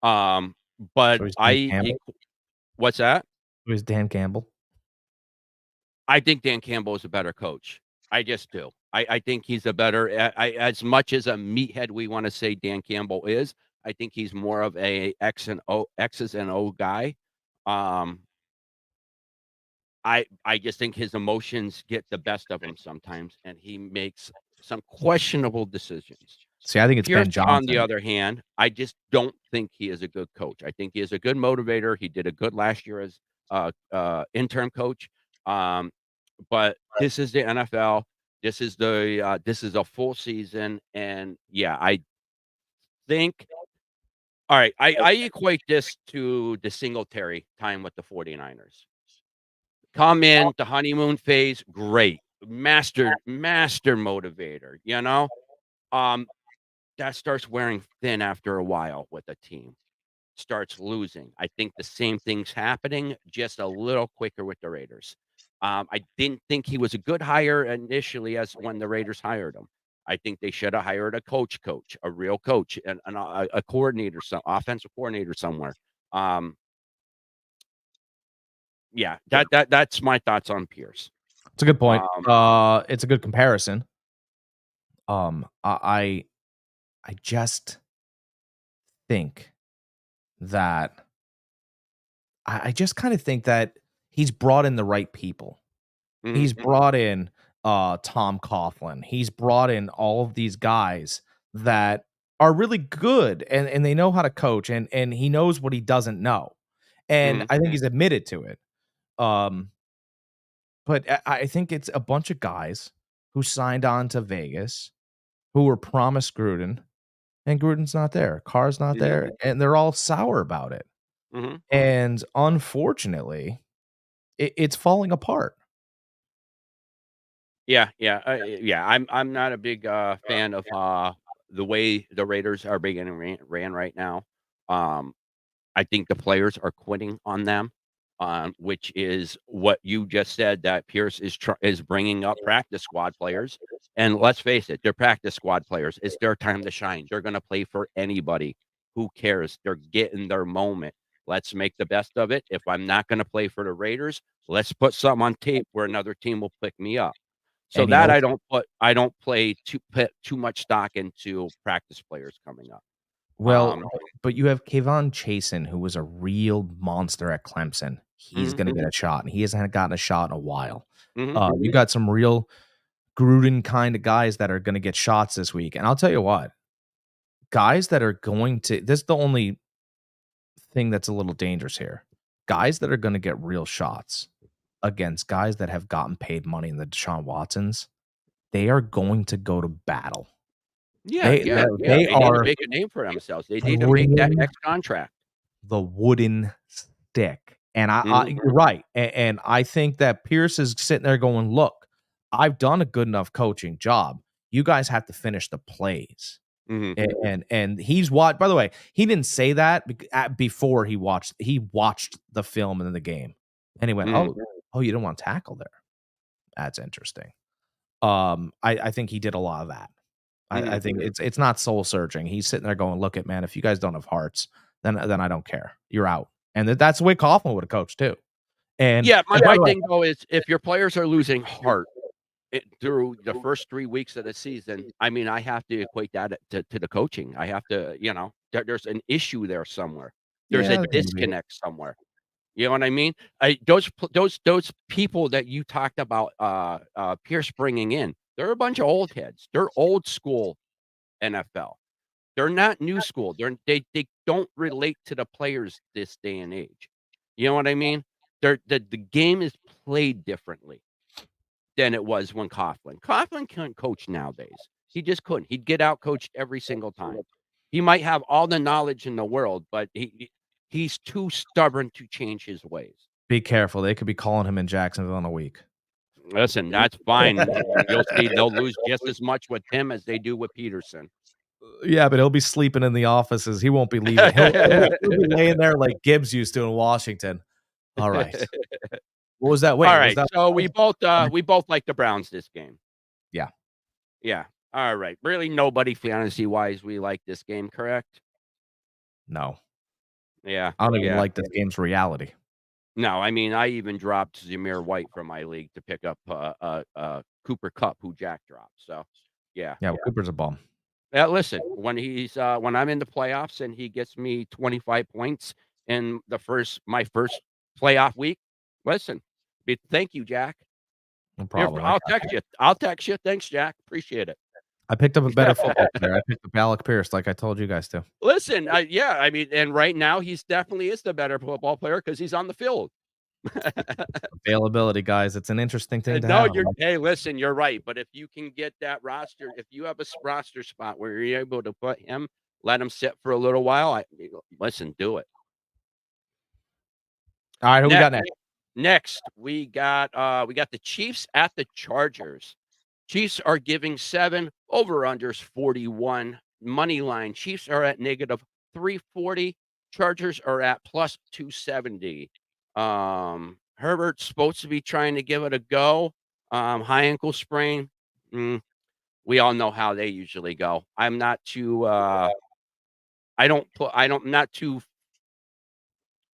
But what's that? Who's Dan Campbell? I think Dan Campbell is a better coach. I just do. I think he's a better as much as a meathead we want to say Dan Campbell is, I think he's more of a X's and O guy. Um, I just think his emotions get the best of him sometimes, and he makes some questionable decisions. See, I think it's Pierce, Ben on the Johnson. other hand, I just don't think he is a good coach. I think he is a good motivator. He did a good last year as intern coach. Um, but this is the NFL. This is a full season, and yeah, I think. All right, I equate this to the Singletary time with the 49ers. Come in, the honeymoon phase, great. Master motivator, you know? Um, that starts wearing thin after a while with a team. Starts losing. I think the same thing's happening, just a little quicker with the Raiders. I didn't think he was a good hire initially as when the Raiders hired him. I think they should have hired a coach, a real coach, and a coordinator, some offensive coordinator somewhere. Um, yeah, that's my thoughts on Pierce. It's a good point. Um, It's a good comparison. I just think that I just kind of think that he's brought in the right people. He's mhm, brought in Tom Coughlin. He's brought in all of these guys that are really good and they know how to coach and he knows what he doesn't know. And mhm, I think he's admitted to it. Um, but I think it's a bunch of guys who signed on to Vegas who were promised Gruden, and Gruden's not there. Carr's not mhm, there, and they're all sour about it. mhm. And unfortunately, it's falling apart. Yeah. I'm not a big fan of the way the Raiders are being ran right now. Um, I think the players are quitting on them, which is what you just said that Pierce is bringing up practice squad players. And let's face it, they're practice squad players. It's their time to shine. They're going to play for anybody. Who cares? They're getting their moment. Let's make the best of it. If I'm not going to play for the Raiders, let's put something on tape where another team will pick me up. So And you know that what's I don't play put too much stock into practice players coming up. well, Um, but you have Kayvon Chasen, who was a real monster at Clemson. He's mhm, gonna get a shot, and he hasn't gotten a shot in a while. mhm, You got some real Gruden kind of guys that are gonna get shots this week, and I'll tell you what, guys that are going to this is the only thing that's a little dangerous here. Guys that are gonna get real shots against guys that have gotten paid money in the Deshaun Watsons, they are going to go to battle. yeah, They yeah, they yeah. they They need to are make a name for themselves. They need to make that bringing next contract. the wooden stick, and Mhm, you're right, and I think that Pierce is sitting there going, "Look, I've done a good enough coaching job. You guys have to finish the plays." mhm, And he's watched. By the way, he didn't say that before he watched the film and then the game, and he went, mhm, "Oh, you don't want to tackle there? That's interesting." I think he did a lot of that. I mhm. think it's not soul searching. He's sitting there going, "Look, at man, if you guys don't have hearts, then I don't care. You're out." And that's the way Coughlin would have coached too. And Yeah, and by my the way, thing though is if your players are losing heart through the first 3 weeks of the season, I mean, I have to equate that to the coaching. I have to, there's an issue there somewhere. There's a yeah, maybe. disconnect somewhere. You know what I mean? Those people that you talked about, Pierce bringing in, they're a bunch of old heads. They're old school NFL. They're not new school. They don't relate to the players this day and age. You know what I mean? The game is played differently than it was when Coughlin couldn't coach nowadays. He just couldn't. He'd get out coached every single time. He might have all the knowledge in the world, but he's too stubborn to change his ways. Be careful. They could be calling him in Jacksonville in a week. Listen, that's fine. You'll see they'll lose just as much with him as they do with Peterson. Yeah, but he'll be sleeping in the offices. He won't be leaving. He'll be laying there like Gibbs used to in Washington. All right. What was that? Wait, All was right, that? so we both like the Browns this game. Yeah. Yeah. All right. Really nobody fantasy-wise we like this game, correct? No. Yeah. I don't even Yeah. like this game's reality. No, I mean, I even dropped Zamir White from my league to pick up Cooper Cup, who Jack dropped. So, yeah. Yeah, well, Cooper's a bum. Yeah, listen, when I'm in the playoffs and he gets me 25 points in my first playoff week, listen, thank you, Jack. No Here, problem. I'll text you. I'll text you. Thanks, Jack. Appreciate it. I picked up a better football player. I picked up Alec Pierce, like I told you guys to. Listen, yeah, I mean, and right now he's definitely is the better football player because he's on the field. Availability, guys. It's an interesting thing to No, have. hey, listen, you're right. But if you can get that roster, if you have a roster spot where you're able to put him, let him sit for a little while, listen, do it. All right, who we got next? Next, we got the Chiefs at the Chargers. Chiefs are giving 7, over-unders 41. Money line, Chiefs are at negative 340. Chargers are at plus 270. Herbert's supposed to be trying to give it a go. High ankle sprain. We all know how they usually go. I'm not too not too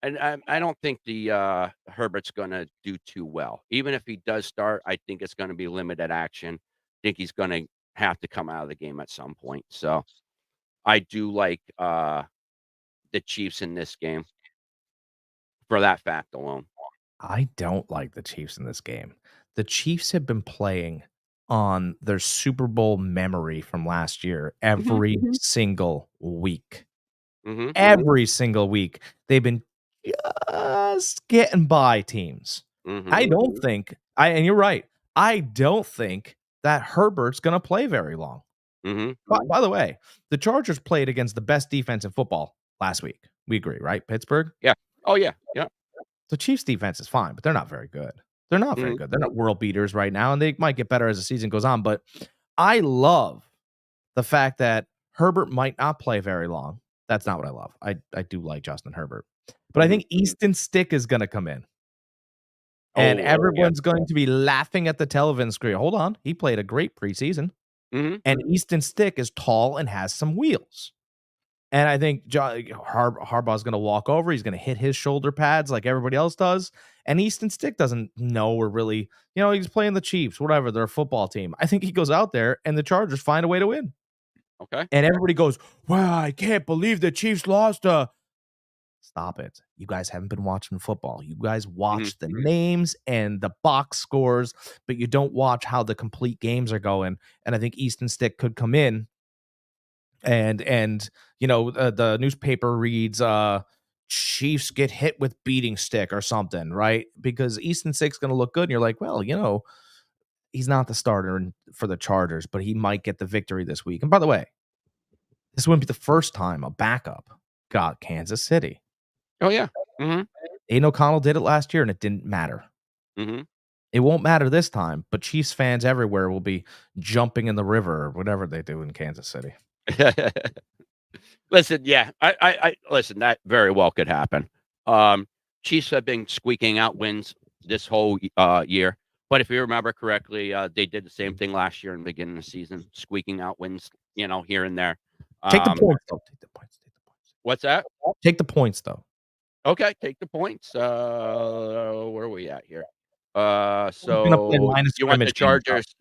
and I don't think the Herbert's gonna do too well. Even if he does start, I think it's gonna be limited action. I think he's gonna have to come out of the game at some point. So I do like the Chiefs in this game for that fact alone. I don't like the Chiefs in this game. The Chiefs have been playing on their Super Bowl memory from last year every single week. Every single week. They've been just getting by teams. I don't think and you're right. I don't think that Herbert's going to play very long. By the way, the Chargers played against the best defense in football last week. We agree, right? Pittsburgh? Yeah. Oh, yeah. Yeah. The Chiefs defense is fine, but they're not very good. They're not very good. They're not world beaters right now, and they might get better as the season goes on. But I love the fact that Herbert might not play very long. That's not what I love. I do like Justin Herbert. But I think Easton Stick is going to come in. And everyone's going to be laughing at the television screen. Hold on. He played a great preseason. And Easton Stick is tall and has some wheels. And I think Harbaugh's going to walk over. He's going to hit his shoulder pads like everybody else does. And Easton Stick doesn't know or really, he's playing the Chiefs, whatever. They're a football team. I think he goes out there and the Chargers find a way to win. Okay. And everybody goes, wow, I can't believe the Chiefs lost. Stop it. You guys haven't been watching football. You guys watch the names and the box scores, but you don't watch how the complete games are going. And I think Easton Stick could come in and the newspaper reads Chiefs get hit with beating stick or something, right? Because Easton Stick's going to look good. And you're like, well, he's not the starter for the Chargers, but he might get the victory this week. And by the way, this wouldn't be the first time a backup got Kansas City. Oh, yeah. Aiden O'Connell did it last year, and it didn't matter. It won't matter this time, but Chiefs fans everywhere will be jumping in the river or whatever they do in Kansas City. Listen, yeah, I listen, that very well could happen. Chiefs have been squeaking out wins this whole year. But if you remember correctly, they did the same thing last year in the beginning of the season, squeaking out wins, here and there. Take the points, though. Take the points. What's that? Take the points, though. Okay, take the points. Where are we at here? So you want the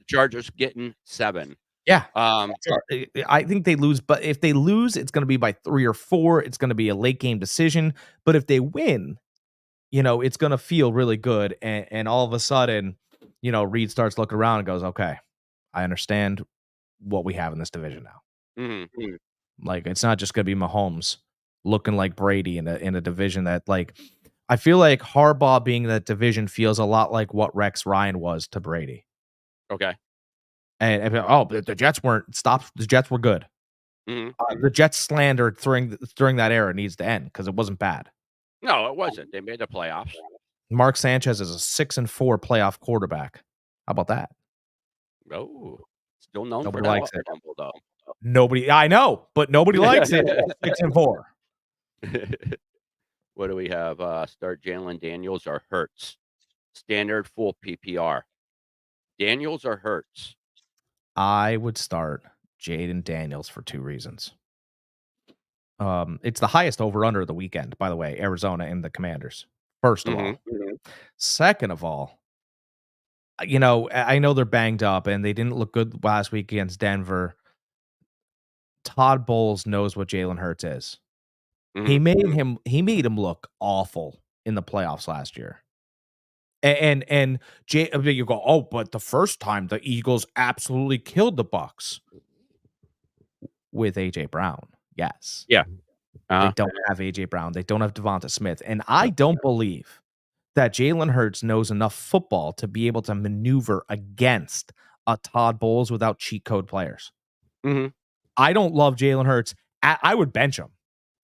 Chargers getting 7. Yeah. I think they lose, but if they lose, it's going to be by 3 or 4. It's going to be a late game decision. But if they win, it's going to feel really good. And all of a sudden, Reed starts looking around and goes, okay, I understand what we have in this division now. Like, it's not just going to be Mahomes looking like Brady in a division that, like, I feel like Harbaugh being in that division feels a lot like what Rex Ryan was to Brady. Okay. And the Jets weren't stopped. The Jets were good. The Jets slander during that era needs to end because it wasn't bad. No, it wasn't. They made the playoffs. Mark Sanchez is a 6-4 playoff quarterback. How about that? Oh, still known Nobody for likes that it. fumble, though. Nobody, I know, but nobody likes it. 6-4. What do we have? Start Jalen Daniels or Hurts? Standard full PPR. Daniels or Hurts? I would start Jaden Daniels for 2 reasons. It's the highest over-under of the weekend, by the way, Arizona and the Commanders. First of all. Second of all, I know they're banged up and they didn't look good last week against Denver. Todd Bowles knows what Jalen Hurts is. He Mhm. made him look awful in the playoffs last year. And you go, oh, but the first time the Eagles absolutely killed the Bucks with AJ Brown. Yes, Yeah. they Uh-huh. don't have AJ Brown. They don't have Devonta Smith, and I don't believe that Jalen Hurts knows enough football to be able to maneuver against a Todd Bowles without cheat code players. Mhm. I don't love Jalen Hurts. I would bench him.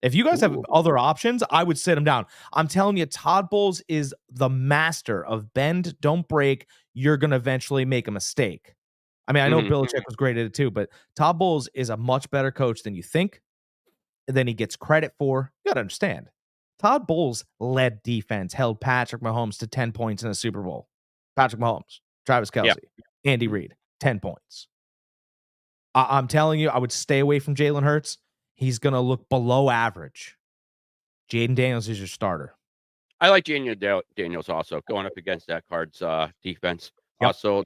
If you guys have Ooh. other options, I would sit him down. I'm telling you, Todd Bowles is the master of bend, don't break. You're going to eventually make a mistake. I mean, I know Mhm. Belichick was great at it too, but Todd Bowles is a much better coach than you think, than he gets credit for. You got to understand. Todd Bowles led defense, held Patrick Mahomes to 10 points in a Super Bowl. Patrick Mahomes, Travis Yeah. Kelce, Andy Reid, 10 points. I'm telling you, I would stay away from Jalen Hurts. He's going to look below average. Jaden Daniels is your starter. I like Daniels also going up against that Cards defense. Yep. Also,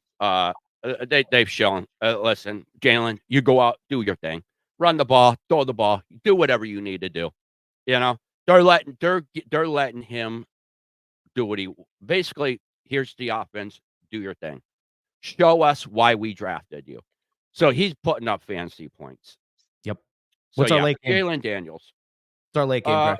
they've shown. Listen, Jalen, you go out, do your thing, run the ball, throw the ball, do whatever you need to do. You know, they're letting him do what he basically. Here's the offense. Do your thing. Show us why we drafted you. So he's putting up fantasy points. Yep. So What's our yeah, late game? Jalen Daniels. What's our late game, Uh, Greg?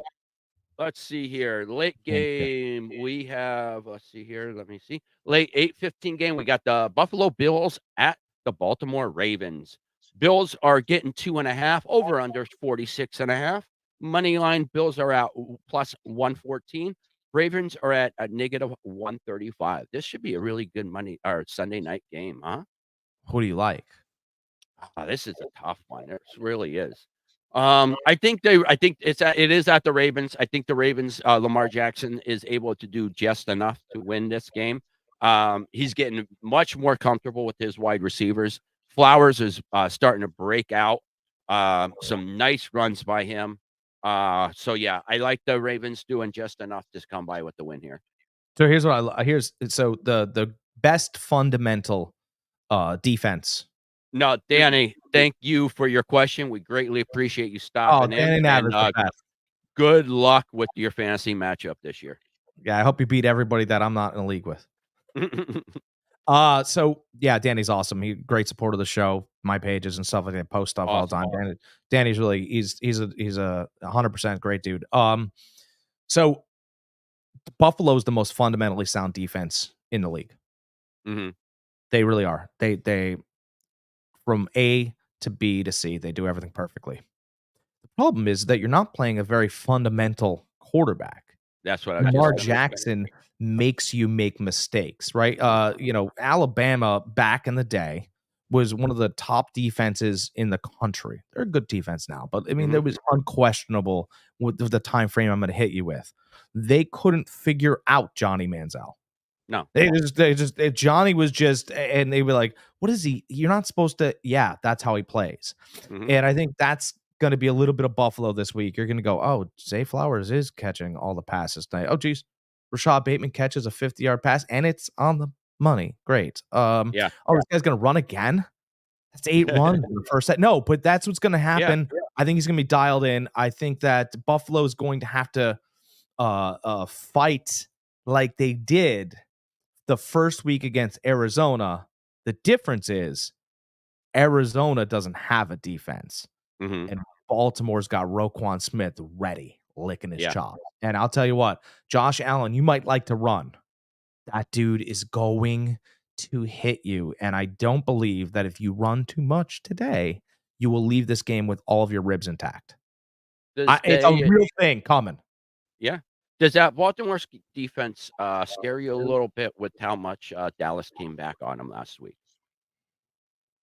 let's see here. Late Game two. game, we have, let's see here. Let me see. Late 8:15 game. We got the Buffalo Bills at the Baltimore Ravens. Bills are getting 2.5, over under 46.5. Money line Bills are at plus 114. Ravens are at a negative 135. This should be a really good money or Sunday night game, huh? Who do you like? This is a tough one. It really is. I think it is at the Ravens. I think the Ravens, Lamar Jackson is able to do just enough to win this game. He's getting much more comfortable with his wide receivers. Flowers is starting to break out. Some nice runs by him. So yeah, I like the Ravens doing just enough to come by with the win here. So here's what here's so the best fundamental defense. No, Danny, thank you for your question. We greatly appreciate you Oh, stopping Danny in, Nav and is the best. good luck with your fantasy matchup this year. Yeah, I hope you beat everybody that I'm not in a league with. So yeah, Danny's awesome. He great support of the show, my pages and stuff like that. Post stuff all the Awesome. time. Danny's really he's a 100% great dude. So Buffalo's the most fundamentally sound defense in the league. Mhm. They really are. They from A to B to C, they do everything perfectly. The problem is that you're not playing a very fundamental quarterback. That's what I just Lamar gonna say. Jackson makes you make mistakes, right? Alabama back in the day was one of the top defenses in the country. They're a good defense now, but I mean, there Mhm. was unquestionable with the time frame I'm going to hit you with. They couldn't figure out Johnny Manziel. No. Johnny was just, and they were like, "What is he? You're not supposed to." Yeah, that's how he plays, Mhm. and I think that's going to be a little bit of Buffalo this week. You're going to go, "Oh, Zay Flowers is catching all the passes tonight." Oh, geez, Rashad Bateman catches a 50-yard pass, and it's on the money. Great. Yeah. Oh, this guy's going to run again. That's 8 runs in the first set. No, but that's what's going to Yeah. happen. I think he's going to be dialed in. I think that Buffalo is going to have to fight like they did the first week against Arizona. The difference is Arizona doesn't have a defense, Mhm. and Baltimore's got Roquan Smith ready, licking his Yeah. chops. And I'll tell you what, Josh Allen, you might like to run. That dude is going to hit you. And I don't believe that if you run too much today, you will leave this game with all of your ribs intact. Does It's a they real thing coming. Yeah. Does that Baltimore defense, scare you a little bit with how much, Dallas came back on them last week?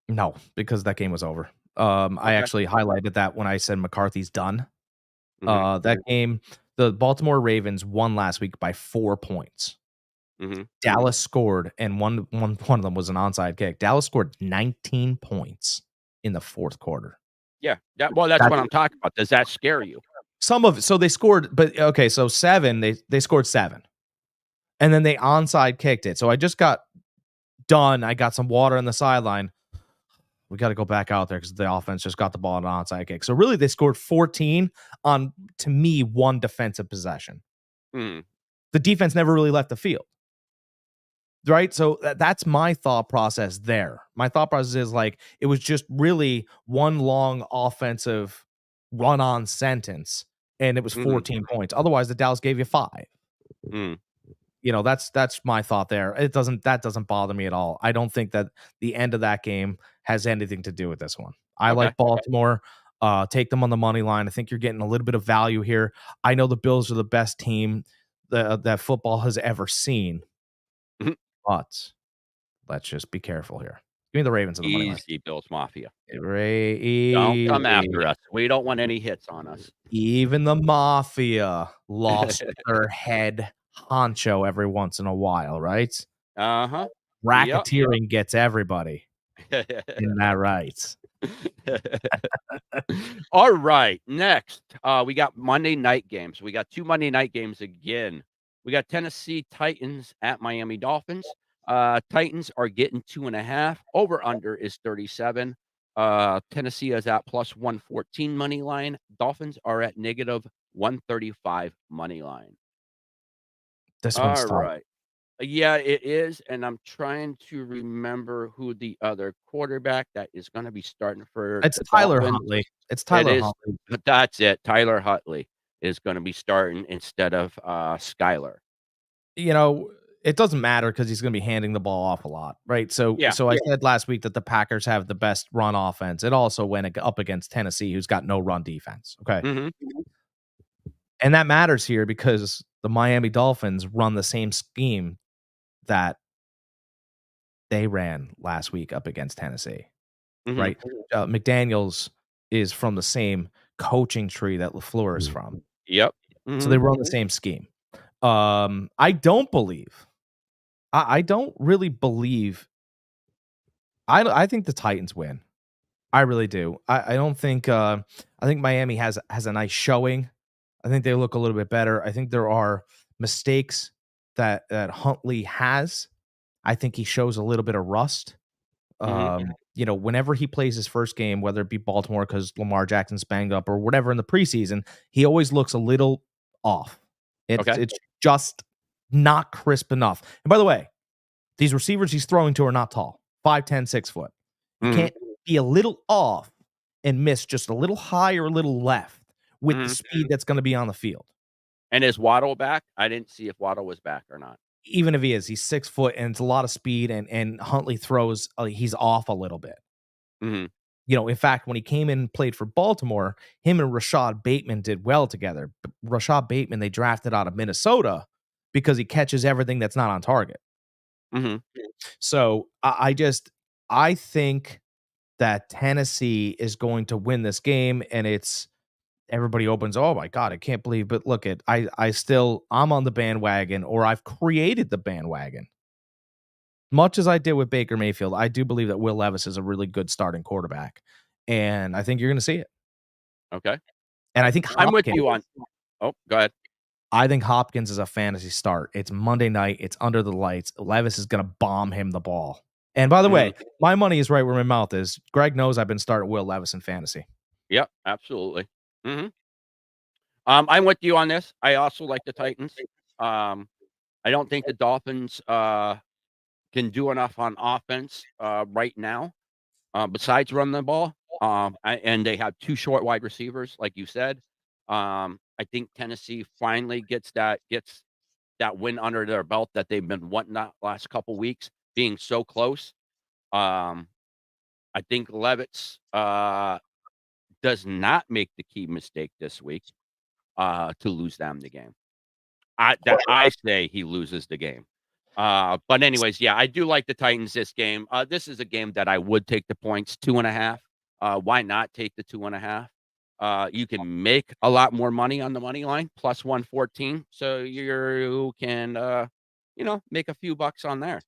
No, because that game was over. I Okay. actually highlighted that when I said McCarthy's done. Mhm. That game, the Baltimore Ravens won last week by 4 points. Mhm. Dallas scored, and one of them was an onside kick. Dallas scored 19 points in the fourth quarter. Yeah. That's That's what I'm talking about. Does that scare you? some of it. So they scored, but okay, so 7, they scored 7. And then they onside kicked it. So I just got done. I got some water on the sideline. We got to go back out there because the offense just got the ball on an onside kick. So really, they scored 14 on, to me, one defensive possession. Mm. The defense never really left the field. Right? So that's my thought process there. My thought process is like, it was just really one long offensive run-on sentence, and it was 14 points. Otherwise, the Dallas gave you 5. Mm. You know, that's my thought there. That doesn't bother me at all. I don't think that the end of that game has anything to do with this one. I like Baltimore. Take them on the money line. I think you're getting a little bit of value here. I know the Bills are the best team that football has ever seen, but let's just be careful here. Give me the Ravens on the money line. Easy, Bills Mafia. Easy. Don't come after us. We don't want any hits on us. Even the Mafia lost their head honcho every once in a while, right? Uh-huh. Racketeering gets everybody. Isn't that right? All right. Next, we got Monday night games. We got 2 Monday night games again. We got Tennessee Titans at Miami Dolphins. Titans are getting 2.5. Over under is 37. Tennessee is at plus 114 money line. Dolphins are at negative 135 money line. This one's All tough. right. Yeah, it is, and I'm trying to remember who the other quarterback that is going to be starting for. It's the Tyler Dolphins. Huntley. It's Tyler It is. Huntley. That's it. Tyler Huntley is going to be starting instead of Skyler. You know, it doesn't matter because he's going to be handing the ball off a lot, right? So I said last week that the Packers have the best run offense. It also went up against Tennessee, who's got no run defense. Okay. And that matters here because the Miami Dolphins run the same scheme that they ran last week up against Tennessee, right? McDaniels is from the same coaching tree that LaFleur is from. Yep. So they run the same scheme. I don't believe. I don't really believe. I think the Titans win. I really do. I don't think. I think Miami has a nice showing. I think they look a little bit better. I think there are mistakes that Huntley has. I think he shows a little bit of rust. You know, whenever he plays his first game, whether it be Baltimore because Lamar Jackson's banged up or whatever in the preseason, he always looks a little off. It's just not crisp enough. And by the way, these receivers he's throwing to are not tall. 5'10", 6 foot. You can't be a little off and miss just a little high or a little left with the speed that's going to be on the field. And is Waddle back? I didn't see if Waddle was back or not. Even if he is, he's 6 foot and it's a lot of speed, and Huntley throws, he's off a little bit. You know, in fact, when he came in and played for Baltimore, him and Rashad Bateman did well together. But Rashad Bateman, they drafted out of Minnesota because he catches everything that's not on target. So I think that Tennessee is going to win this game, and it's everybody opens. Oh my God, I can't believe. But look at I'm on the bandwagon, or I've created the bandwagon. Much as I did with Baker Mayfield, I do believe that Will Levis is a really good starting quarterback, and I think you're going to see it. Okay. And I think I'm with you on. Oh, go ahead. I think Hopkins is a fantasy start. It's Monday night. It's under the lights. Levis is going to bomb him the ball. And by the way, my money is right where my mouth is. Greg knows I've been starting Will Levis in fantasy. Yep, absolutely. I'm with you on this. I also like the Titans. I don't think the Dolphins can do enough on offense right now, besides run the ball. And they have 2 short wide receivers, like you said. I think Tennessee finally gets that win under their belt that they've been wanting that last couple weeks, being so close. I think Levis does not make the key mistake this week to lose them the game. I say he loses the game. But anyways, yeah, I do like the Titans this game. This is a game that I would take the points, 2.5. Why not take the 2.5? You can make a lot more money on the money line, plus 114. So you can, make a few bucks on there.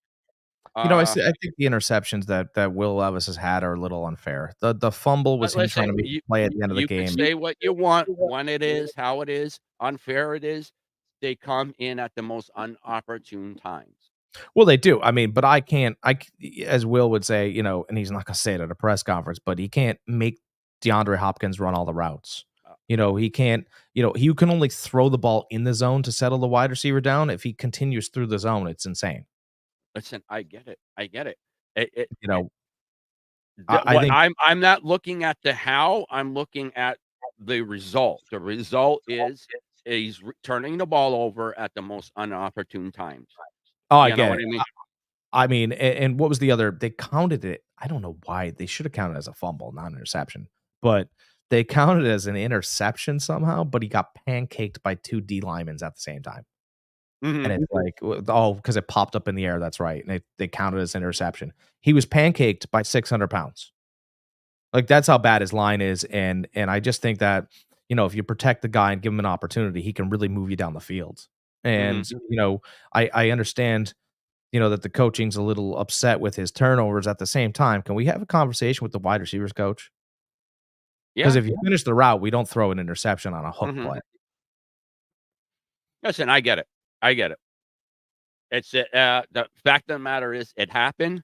I think the interceptions that Will Levis has had are a little unfair. The fumble was him trying to play at the end of the game. You can say what you want, when it is, how it is, unfair it is. They come in at the most unopportune times. Well, they do. I mean, but I can't. As Will would say, and he's not going to say it at a press conference, but he can't make DeAndre Hopkins run all the routes. He can't. He can only throw the ball in the zone to settle the wide receiver down. If he continues through the zone, it's insane. Listen, I get it. I get it. It I think I'm not looking at the how, I'm looking at the result. The result is he's turning the ball over at the most inopportune times. I You know get what it. I mean? I mean, and what was the other? They counted it. I don't know why they should have counted it as a fumble, not an interception, but they counted it as an interception somehow. But he got pancaked by 2 D linemen at the same time, and Mhm. it's like, because it popped up in the air. That's right, and they counted it as an interception. He was pancaked by 600 pounds. Like that's how bad his line is, and I just think that if you protect the guy and give him an opportunity, he can really move you down the field. And Mhm. I understand that the coaching's a little upset with his turnovers. At the same time, can we have a conversation with the wide receivers coach? Because Yeah. if you finish the route, we don't throw an interception on a hook Mhm. play. Listen, I get it. I get it. It's the fact of the matter is it happened.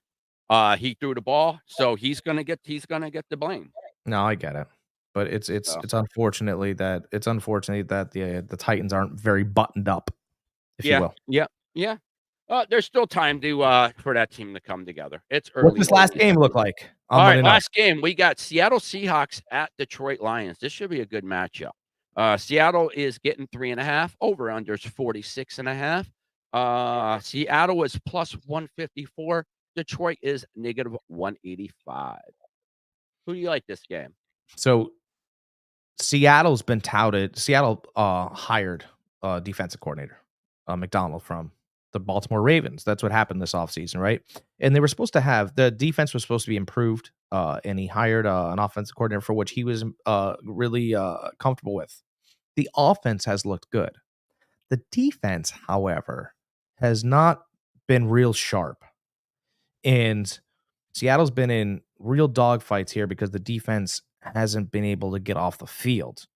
He threw the ball, so he's gonna get the blame. No, I get it. But it's it's So, it's unfortunately that the Titans aren't very buttoned up, if you yeah, will. yeah, yeah. There's still time to for that team to come together. It's What's early this last days. game look like on All right, Monday night? last game, we got Seattle Seahawks at Detroit Lions. This should be a good matchup. Seattle is getting 3.5. Over unders 46.5. Seattle is plus 154. Detroit is negative 185. Who do you like this game? So Seattle's been touted. Seattle hired a defensive coordinator, McDonald from the Baltimore Ravens. That's what happened this offseason, right? And they were supposed to have the defense was supposed to be improved, and he hired an offensive coordinator for which he was really comfortable with. The offense has looked good. The defense, however, has not been real sharp. And Seattle's been in real dogfights here because the defense hasn't been able to get off the field.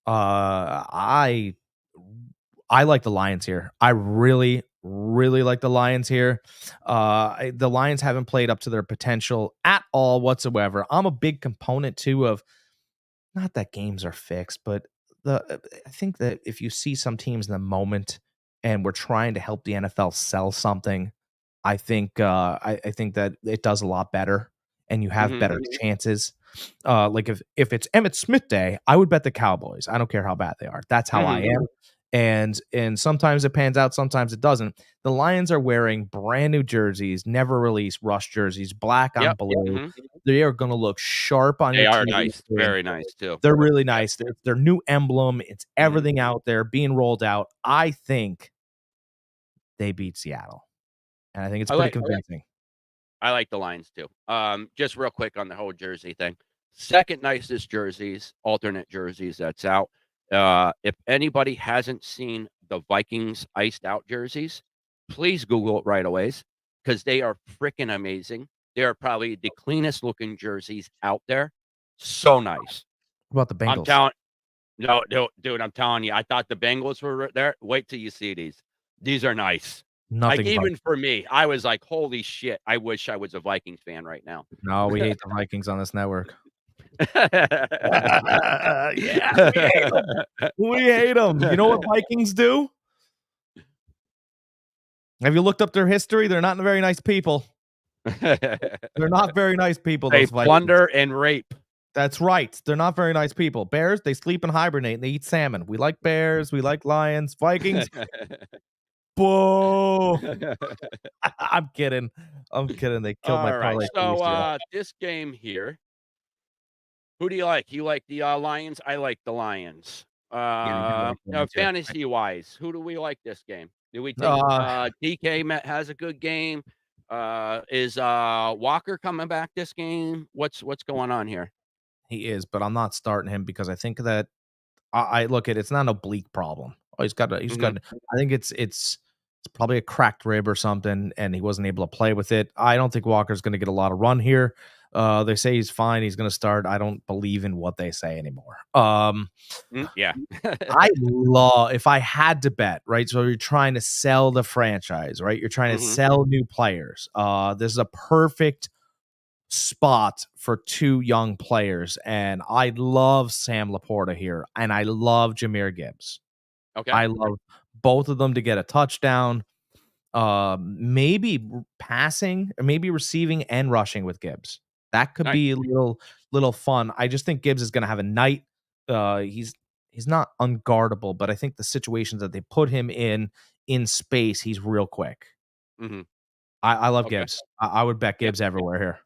I like the Lions here. I really, really like the Lions here. The Lions haven't played up to their potential at all whatsoever. I'm a big component too of not that games are fixed, but I think that if you see some teams in the moment and we're trying to help the NFL sell something, I think that it does a lot better and you have Mhm. better chances. Like if it's Emmett Smith Day, I would bet the Cowboys. I don't care how bad they are. That's how I Mhm. am. And sometimes it pans out, sometimes it doesn't. The Lions are wearing brand new jerseys, never released rush jerseys, black on Yep. blue. Mhm. They are going to look sharp on They your are TV nice. screen. Very nice too. They're really Yep. nice. It's their new emblem. It's Mhm. everything out there being rolled out. I think they beat Seattle, and I think it's I pretty like convincing. I like the Lions too. Just real quick on the whole jersey thing. Second nicest jerseys, alternate jerseys that's out. If anybody hasn't seen the Vikings iced out jerseys, please Google it right away because they are freaking amazing. They are probably the cleanest looking jerseys out there. So nice. What about the I'm Bengals? telling no, dude, I'm telling you, I thought the Bengals were there. Wait till you see these. These are nice. Like, Nothing but even for me, I was like, "Holy shit, I wish I was a Vikings fan right now." no. We hate the Vikings on this network. Yeah, we hate them. We hate them. You know what Vikings do? Have you looked up their history? They're not very nice people. They're not very nice people. They Those Vikings. plunder and rape. That's right. They're not very nice people. Bears, they sleep and hibernate and they eat salmon. We like bears. We like lions. Vikings, boo. I'm kidding. I'm kidding. They killed my Alright, parlay for so, yesterday. this game here, who do you like? You like the, Lions? I like the Lions. Yeah, I do like Lions here. Fantasy-wise, who do we like this game? Do we think, Uh, DK Met has a good game? Is, Walker coming back this game? What's going on here? he is, but I'm not starting him because I think that I look at it's not an oblique problem. Oh, he's got Mhm. I think it's probably a cracked rib or something, and he wasn't able to play with it. I don't think Walker's gonna get a lot of run here. They say he's fine. He's going to start. I don't believe in what they say anymore. Yeah. I love if I had to bet, right? So you're trying to sell the franchise, right? You're trying to sell new players. This is a perfect spot for two young players, and I love Sam Laporta here, and I love Jahmyr Gibbs. Okay. I love both of them to get a touchdown. Maybe passing, or maybe receiving and rushing with Gibbs. That could Nice. be a little fun. I just think Gibbs is going to have a night. He's not unguardable, but I think the situations that they put him in space, he's real quick. Mhm. I love Okay. Gibbs. I would bet Gibbs everywhere here.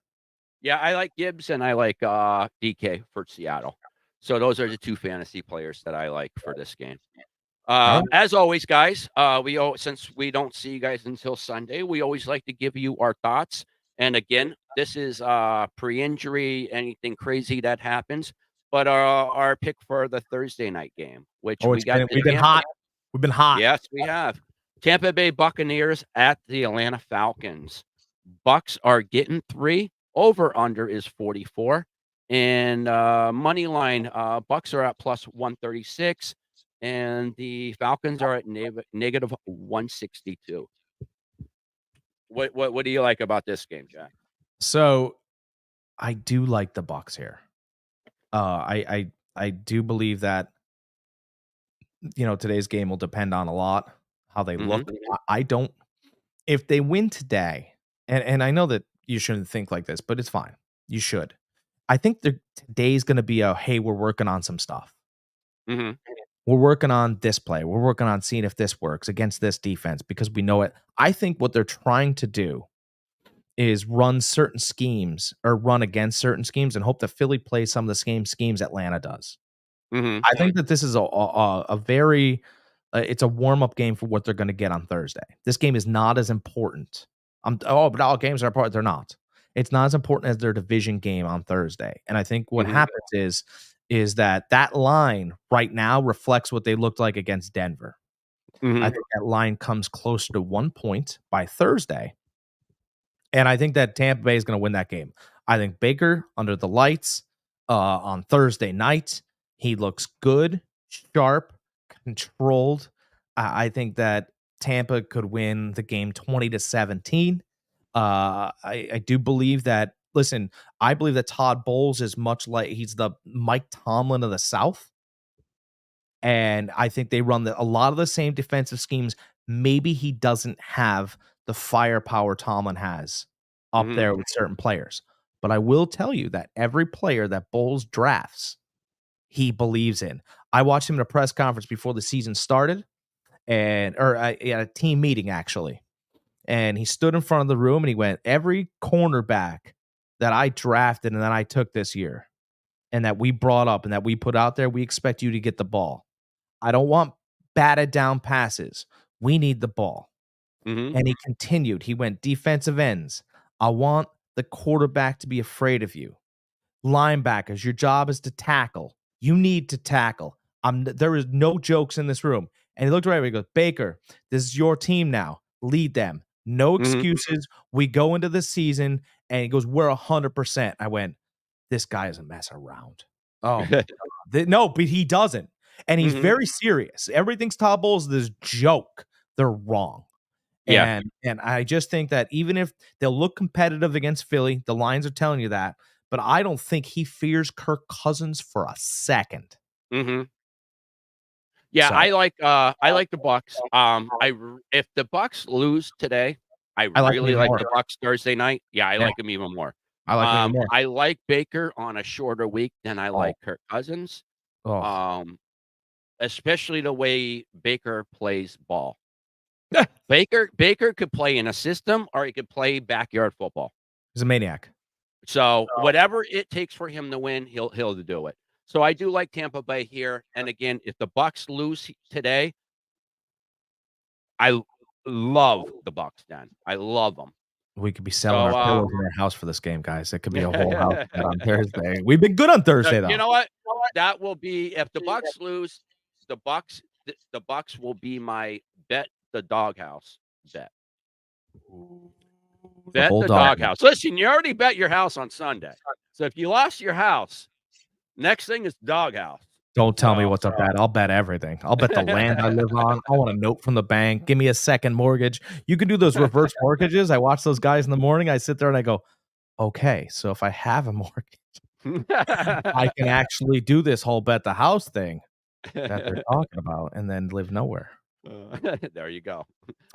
Yeah, I like Gibbs and I like DK for Seattle. So those are the two fantasy players that I like for this game. All right. As always, guys, since we don't see you guys until Sunday, we always like to give you our thoughts. And again, this is pre-injury, anything crazy that happens, but our pick for the Thursday night game, which Oh, we got. we've been hot. We've been hot. Yes, we have. Tampa Bay Buccaneers at the Atlanta Falcons. Bucks are getting 3. Over under is 44. And money line, Bucks are at plus 136, and the Falcons are at negative 162. What do you like about this game, Jack? So I do like the Bucks here. I do believe that today's game will depend on a lot how they look. I don't if they win today, and I know that you shouldn't think like this, but it's fine. You should. I think today's going to be hey, we're working on some stuff. Mm-hmm. We're working on this play. We're working on seeing if this works against this defense because we know it. I think what they're trying to do is run certain schemes or run against certain schemes and hope that Philly plays some of the same schemes Atlanta does. Mm-hmm. I think that this is a very it's a warm-up game for what they're going to get on Thursday. This game is not as important. But all games are important. They're not. It's not as important as their division game on Thursday. And I think what happens is that line right now reflects what they looked like against Denver. I think that line comes closer to 1 point by Thursday. And I think that Tampa Bay is going to win that game. I think Baker under the lights on Thursday night, he looks good, sharp, controlled. I think that Tampa could win the game 20-17. I do believe that. Listen, I believe that Todd Bowles is much like he's the Mike Tomlin of the South. And I think they run a lot of the same defensive schemes. Maybe he doesn't have the firepower Tomlin has up there with certain players. But I will tell you that every player that Bowles drafts, he believes in. I watched him in a press conference before the season started, or at a team meeting, actually. And he stood in front of the room and he went, every cornerback that I drafted and that I took this year and that we brought up and that we put out there, we expect you to get the ball. I don't want batted down passes. We need the ball. And he continued. He went defensive ends. I want the quarterback to be afraid of you. Linebackers, your job is to tackle. You need to tackle. There is no jokes in this room. And he looked right at me. He goes, Baker, this is your team now. Lead them. No excuses. We go into the season. And he goes, we're 100%. I went, this guy doesn't mess around. Oh, no, but he doesn't. And he's very serious. Everything's Todd Bowles this joke. They're wrong. Yeah. And I just think that even if they'll look competitive against Philly, the lines are telling you that, but I don't think he fears Kirk Cousins for a second. Yeah, So. I like the Bucks. If the Bucks lose today, I really like the Bucks Thursday night. Yeah, I like them even more. I like him even more. I like Baker on a shorter week than I like Kirk Cousins. Especially the way Baker plays ball. Baker could play in a system or he could play backyard football. He's a maniac. So whatever it takes for him to win, he'll do it. So I do like Tampa Bay here. And again, if the Bucks lose today, I love the Bucks. Dan, I love them. We could be selling our pillows in our house for this game, guys. It could be a whole house on Thursday. We've been good on Thursday, though. You know what? That will be if the Bucks lose. The Bucks will be my bet the doghouse bet. Bet whole the dog doghouse. Listen, you already bet your house on Sunday. So if you lost your house, next thing is doghouse. Don't tell me So- what to bet. I'll bet everything. I'll bet the land I live on. I want a note from the bank. Give me a second mortgage. You can do those reverse mortgages. I watch those guys in the morning. I sit there and I go, okay, so if I have a mortgage, I can actually do this whole bet the house thing that they're talking about and then live nowhere. There you go. All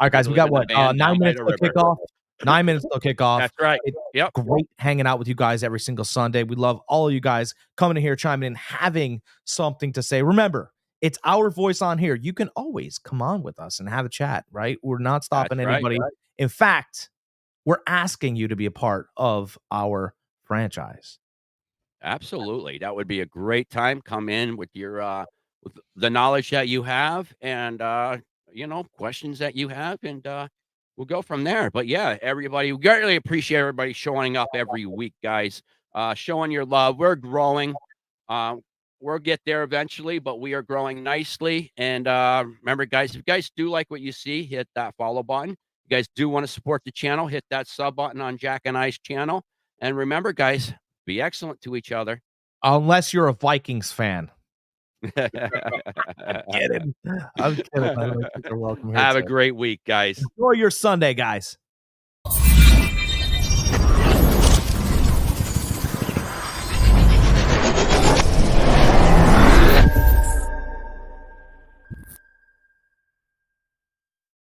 right, guys, we Live got in the what? van 9 down by minutes the till river. kickoff. 9 minutes till kickoff. That's right. It's Yep. great hanging out with you guys every single Sunday. We love all of you guys coming in here, chiming in, having something to say. Remember, it's our voice on here. You can always come on with us and have a chat, right? We're not stopping That's right, anybody. right. In fact, we're asking you to be a part of our franchise. Absolutely. That would be a great time. Come in with your with the knowledge that you have and questions that you have and we'll go from there. But yeah, everybody, we greatly appreciate everybody showing up every week, guys. Showing your love. We're growing. We'll get there eventually, but we are growing nicely. And remember, guys, if you guys do like what you see, hit that follow button. If you guys do want to support the channel, hit that sub button on Jack and I's channel. And remember, guys, be excellent to each other. Unless you're a Vikings fan. Have Kidding. I'm kidding. I don't think you're welcome here a today. great week, guys. Enjoy your Sunday, guys.